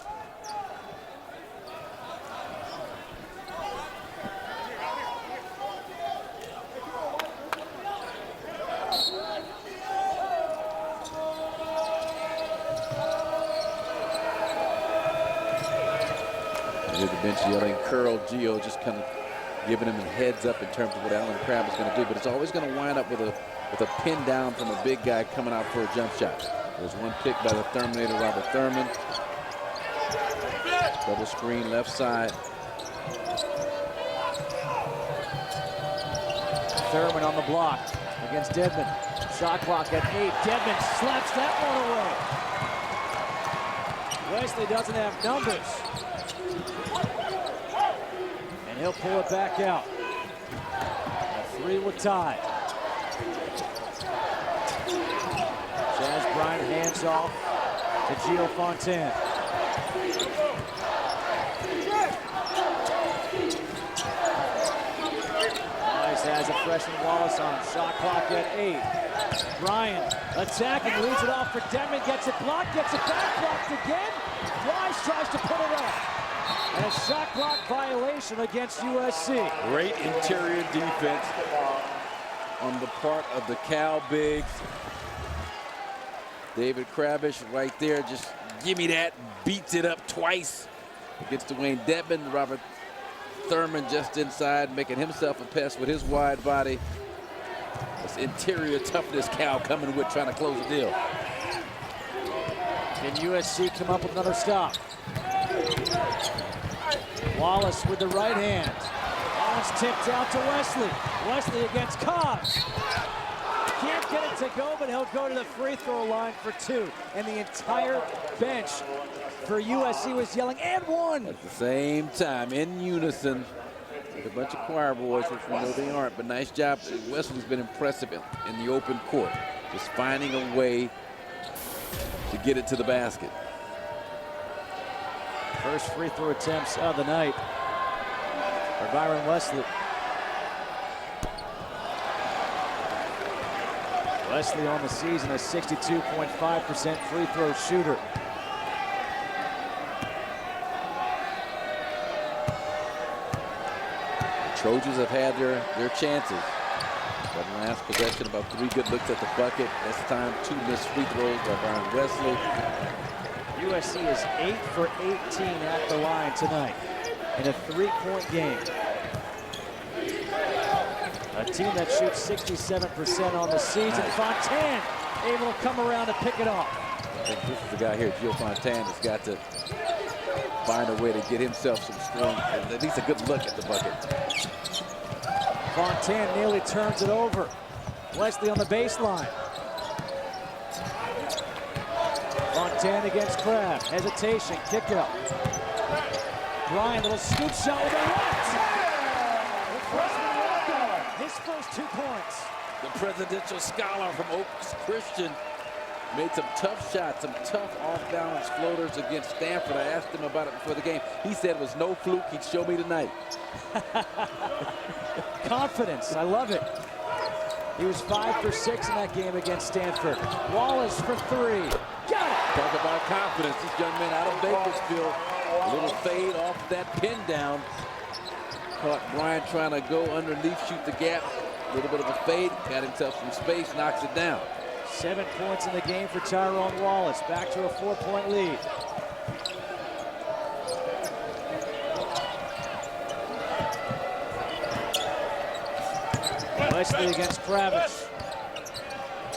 The bench yelling, curl. Gio just kind of giving him a heads up in terms of what Alan Crabb is going to do, but it's always going to wind up with a pin down from a big guy coming out for a jump shot. There's one pick by the Terminator, Robert Thurman. Double screen left side. Thurman on the block against Dedmon. Shot clock at 8. Dedmon slaps that one away. Wesley doesn't have numbers. And he'll pull it back out. A 3 will tie. Jazz Bryant hands off to Gio Fontaine. Nice has a freshman Wallace on. Shot clock at 8. Bryant attacking, leads it off for Dedmon, gets it blocked, gets it back, blocked again. Wise tries to put it up. And a shot clock violation against USC. Great interior defense on the part of the Cal bigs. David Krabish right there, just give me that, beats it up twice against Dwayne Dedmon. Robert Thurman just inside, making himself a pest with his wide body. This interior toughness Cal coming with, trying to close the deal. Can USC come up with another stop? Wallace with the right hand. Wallace tipped out to Wesley. Wesley against Cobbs. Can't get it to go, but he'll go to the free throw line for 2. And the entire bench for USC was yelling, and 1. At the same time, in unison, with a bunch of choir boys, which we know they aren't, but nice job. Wesley's been impressive in the open court, just finding a way to get it to the basket. First free throw attempts of the night for Byron Wesley. Wesley on the season, a 62.5% free throw shooter. The Trojans have had their chances. But last possession, about 3 good looks at the bucket. This time, 2 missed free throws by Byron Wesley. USC is 8 for 18 at the line tonight in a 3-point game. A team that shoots 67% on the season. Fontaine able to come around and pick it off. I think this is the guy here, Gio Fontaine, has got to find a way to get himself some scoring, at least a good look at the bucket. Fontaine nearly turns it over. Wesley on the baseline. Fontaine against Crabb. Hesitation, kick out. Bryant, little scoop shot with a left. The freshman walk-on, his first 2 points. The presidential scholar from Oaks Christian made some tough shots, some tough off-balance floaters against Stanford. I asked him about it before the game. He said it was no fluke. He'd show me tonight. Confidence, I love it. He was 5 for 6 in that game against Stanford. Wallace for 3. Got it! Talk about confidence. This young man out of Bakersfield. A little fade off that pin down. Caught Bryant trying to go underneath, shoot the gap. A little bit of a fade. Got himself some space, knocks it down. 7 points in the game for Tyrone Wallace. Back to a 4-point lead. Wesley against Kravitz.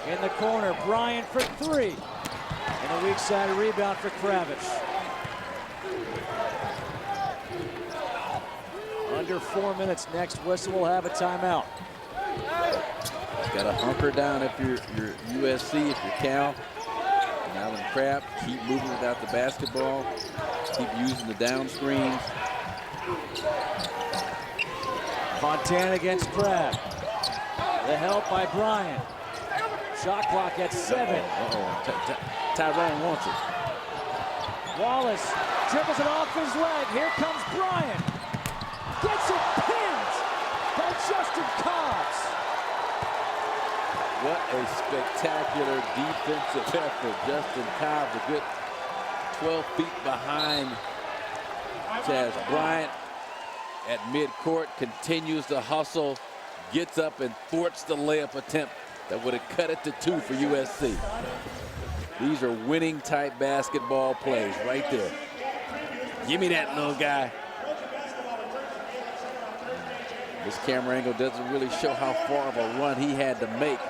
In the corner, Bryant for 3. And a weak side rebound for Kravitz. Under 4 minutes next, Whistle will have a timeout. Got to hunker down if you're USC, if you're Cal. And Alan Crabb, keep moving without the basketball. Keep using the down screens. Fontaine against Crabb. The help by Bryant. Shot clock at 7. Tyrone wants it. Wallace dribbles it off his leg. Here comes Bryant. spectacular defensive effort. Justin Cobb, a good 12 feet behind Chaz Bryant at midcourt, continues to hustle, gets up and thwarts the layup attempt that would have cut it to 2 for USC. These are winning type basketball plays right there. Give me that, little guy. This camera angle doesn't really show how far of a run he had to make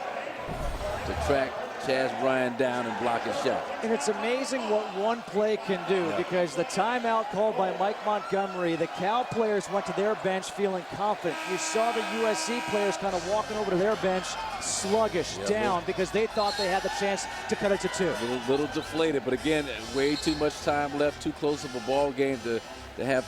to track Chaz Bryant down and block his shot. And it's amazing what one play can do, because the timeout called by Mike Montgomery, the Cal players went to their bench feeling confident. You saw the USC players kind of walking over to their bench sluggish, down, because they thought they had the chance to cut it to 2. A little deflated, but again, way too much time left, too close of a ball game to have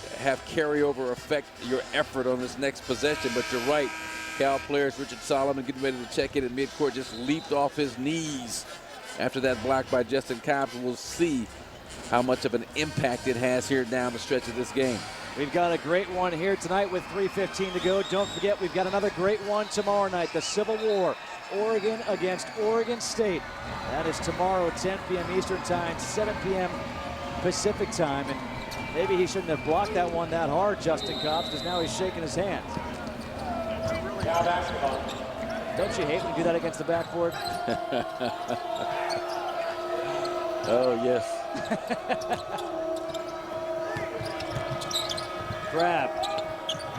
carryover affect your effort on this next possession. But you're right. Cal players, Richard Solomon getting ready to check in at midcourt, just leaped off his knees after that block by Justin Cobb. We'll see how much of an impact it has here down the stretch of this game. We've got a great one here tonight with 3:15 to go. Don't forget, we've got another great one tomorrow night, the Civil War, Oregon against Oregon State. That is tomorrow, 10 p.m. Eastern Time, 7 p.m. Pacific Time. And maybe he shouldn't have blocked that one that hard, Justin Cobb, because now he's shaking his hands. Don't you hate when you do that against the backboard? Oh, yes. Crab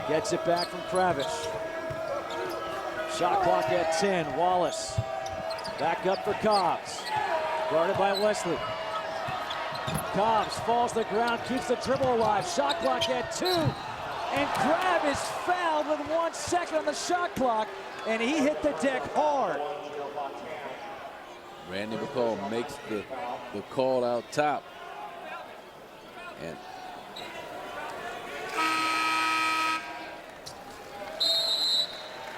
gets it back from Kravish. Shot clock at 10. Wallace back up for Cobbs. Guarded by Wesley. Cobbs falls to the ground, keeps the dribble alive. Shot clock at 2. And Crab is fouled with 1 second on the shot clock, and he hit the deck hard. Randy McCall makes the call out top. And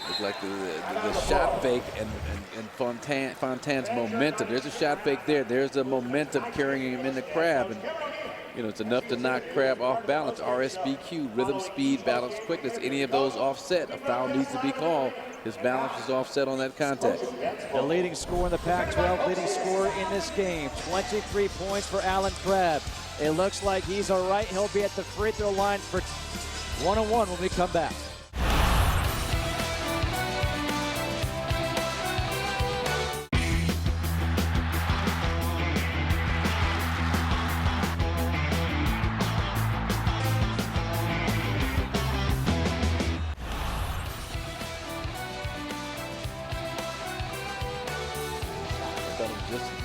looked like the shot fake and Fontane's momentum. There's a shot fake there. There's the momentum carrying him in the Crab. And you know, it's enough to knock Crab off balance. RSBQ, rhythm, speed, balance, quickness. Any of those offset, a foul needs to be called. His balance is offset on that contact. The leading scorer in the Pac-12, leading scorer in this game. 23 points for Alan Crab. It looks like he's all right. He'll be at the free throw line for 1-on-1 when we come back.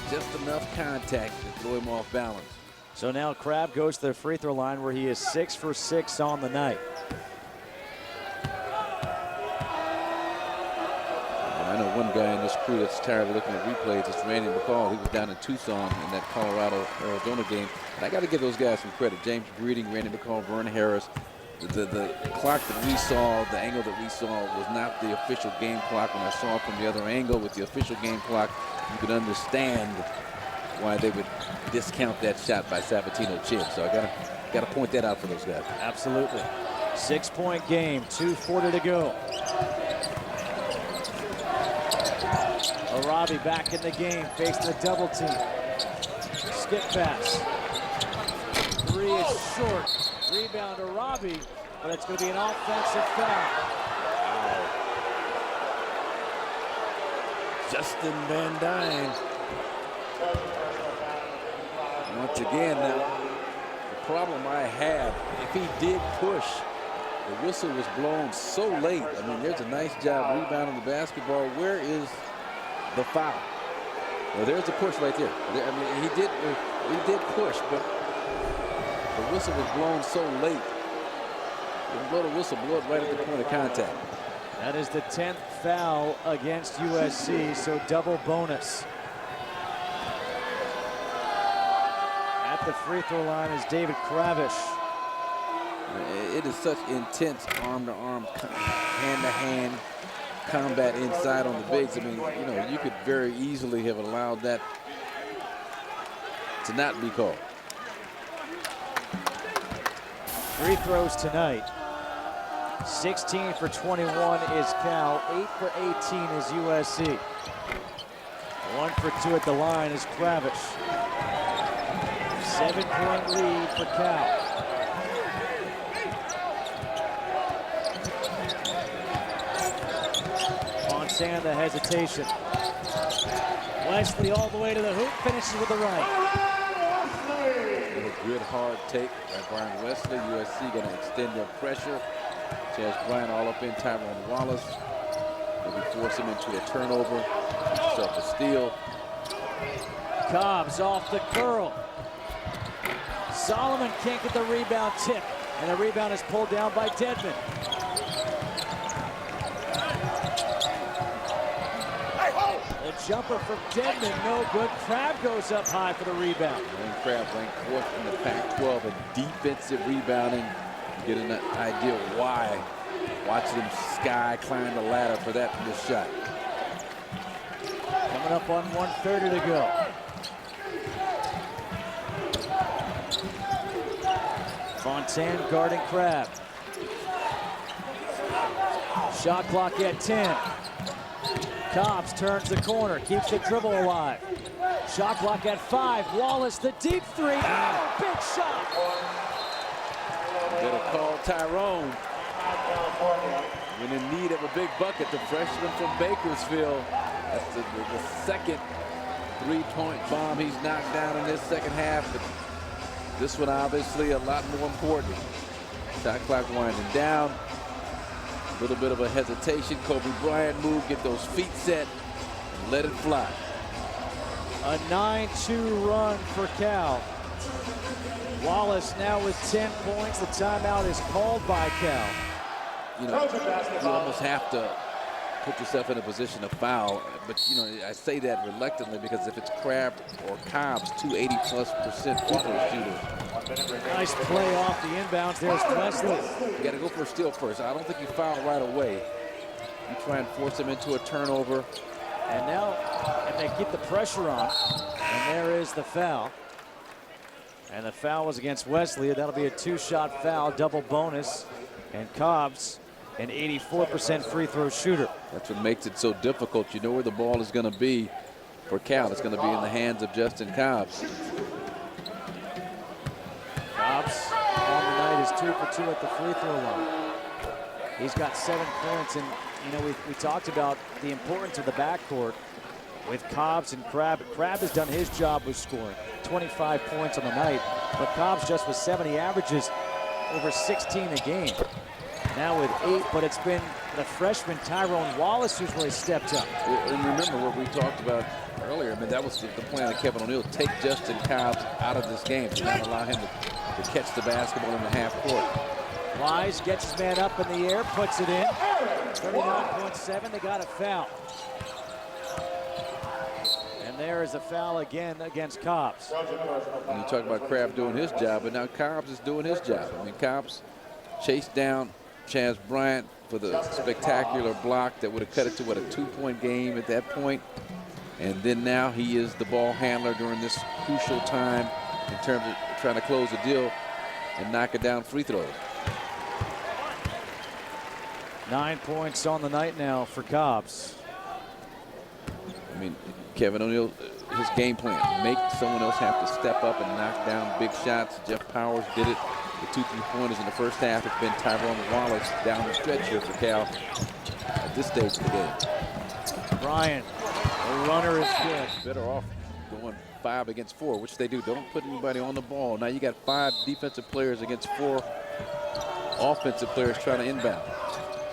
Just enough contact to throw him off balance. So now Crab goes to the free throw line where he is 6 for 6 on the night. And I know one guy in this crew that's tired of looking at replays. It's Randy McCall. He was down in Tucson in that Colorado-Arizona game. And I got to give those guys some credit. James Breeding, Randy McCall, Vern Harris. The clock that we saw, the angle that we saw was not the official game clock. When I saw it from the other angle with the official game clock, you could understand why they would discount that shot by Sabatino Chin. So I gotta point that out for those guys. Absolutely. 6-point game, 2:40 to go. Arabi back in the game, facing a double team. Skip pass. 3 is short. Rebound Arabi, but it's going to be an offensive foul. Wow. Justin Van Dyne. Once again, now, the problem I have, if he did push, the whistle was blown so late. I mean, there's a nice job rebounding the basketball. Where is the foul? Well, there's the push right there. I mean, he did push, but the whistle was blown so late. Didn't blow the whistle, blow it right at the point of contact. That is the 10th foul against USC, so double bonus. At the free throw line is David Kravish. It is such intense arm-to-arm, hand-to-hand combat inside on the bigs. I mean, you know, you could very easily have allowed that to not be called. Free throws tonight. 16 for 21 is Cal. 8 for 18 is USC. 1 for 2 at the line is Kravitz. 7-point lead for Cal. Fontaine, the hesitation. Wesley all the way to the hoop, finishes with the right. A good hard take by Brian Wesley. USC going to extend their pressure. Chaz Bryant all up in Tyrone Wallace. Maybe force him into a turnover. Himself a steal. Cobbs off the curl. Solomon can't get the rebound tip, and the rebound is pulled down by Dedmon. The jumper from Dedmon, no good. Crabbe goes up high for the rebound. Wayne Crabbe ranked 4th in the Pac-12 in defensive rebounding. You get an idea why. Watching him climb the ladder for that missed shot. Coming up on 1:30 to go. Fontaine guarding Crabbe. Shot clock at 10. Cobbs turns the corner, keeps the dribble alive. Shot clock at 5. Wallace, the deep three. Oh, big shot. Better call Tyrone. When in need of a big bucket, the freshman from Bakersfield. That's the second three-point bomb he's knocked down in this second half. But this one obviously a lot more important. Shot clock winding down. A little bit of a hesitation. Kobe Bryant move, get those feet set, and let it fly. A 9-2 run for Cal. Wallace now with 10 points. The timeout is called by Cal. You know, you almost have to put yourself in a position to foul. But, you know, I say that reluctantly because if it's Crabbe or Cobbs, 280+% free throw shooters. Nice play off the inbounds. There's Wesley. You got to go for a steal first. I don't think you foul right away. You try and force them into a turnover. And now, and they get the pressure on. And there is the foul. And the foul was against Wesley. That'll be a 2-shot foul, double bonus. And Cobbs, an 84% free throw shooter. That's what makes it so difficult. You know where the ball is going to be for Cal. It's going to be in the hands of Justin Cobbs. Cobbs on the night is 2 for 2 at the free throw line. He's got 7 points, and you know we talked about the importance of the backcourt with Cobbs and Crabbe. Crabbe has done his job with scoring, 25 points on the night, but Cobbs just with 70 averages over 16 a game. Now with 8, but it's been the freshman Tyrone Wallace who's really stepped up. And remember what we talked about earlier. I mean, that was the plan of Kevin O'Neal, take Justin Cobbs out of this game, to not allow him to catch the basketball in the half court. Wise gets his man up in the air, puts it in. 39.7, they got a foul. And there is a foul again against Cobbs. And you talk about Crabbe doing his job, but now Cobbs is doing his job. I mean, Cobbs chased down Chaz Bryant for the spectacular block that would have cut it to, what, a 2-point game at that point. And then now he is the ball handler during this crucial time in terms of trying to close the deal and knock it down free throws. 9 points on the night now for Cobbs. I mean, Kevin O'Neal, his game plan, make someone else have to step up and knock down big shots. Jeff Powers did it. The 2 3-pointers in the first half. It's been Tyrone Wallace down the stretch here for Cal at this stage of the game. Bryant, the runner is good. Better off going 5 against 4, which they do. Don't put anybody on the ball. Now you got 5 defensive players against 4 offensive players trying to inbound.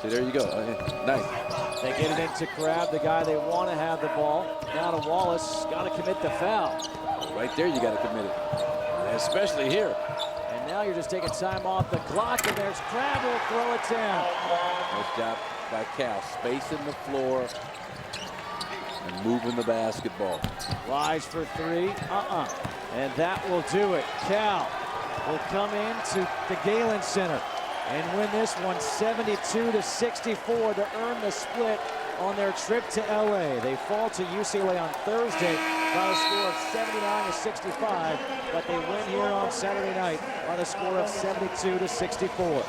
So there you go. Nice. They get it into Crabbe, the guy they want to have the ball. Now to Wallace, got to commit the foul. Right there, you got to commit it, especially here. And now you're just taking time off the clock, and there's Crabbe will throw it down. Nice job by Cal, spacing the floor and moving the basketball. Wise for 3, and that will do it. Cal will come into the Galen Center and win this one 72-64 to earn the split on their trip to LA. They fall to UCLA on Thursday by a score of 79-65, but they win here on Saturday night by the score of 72-64.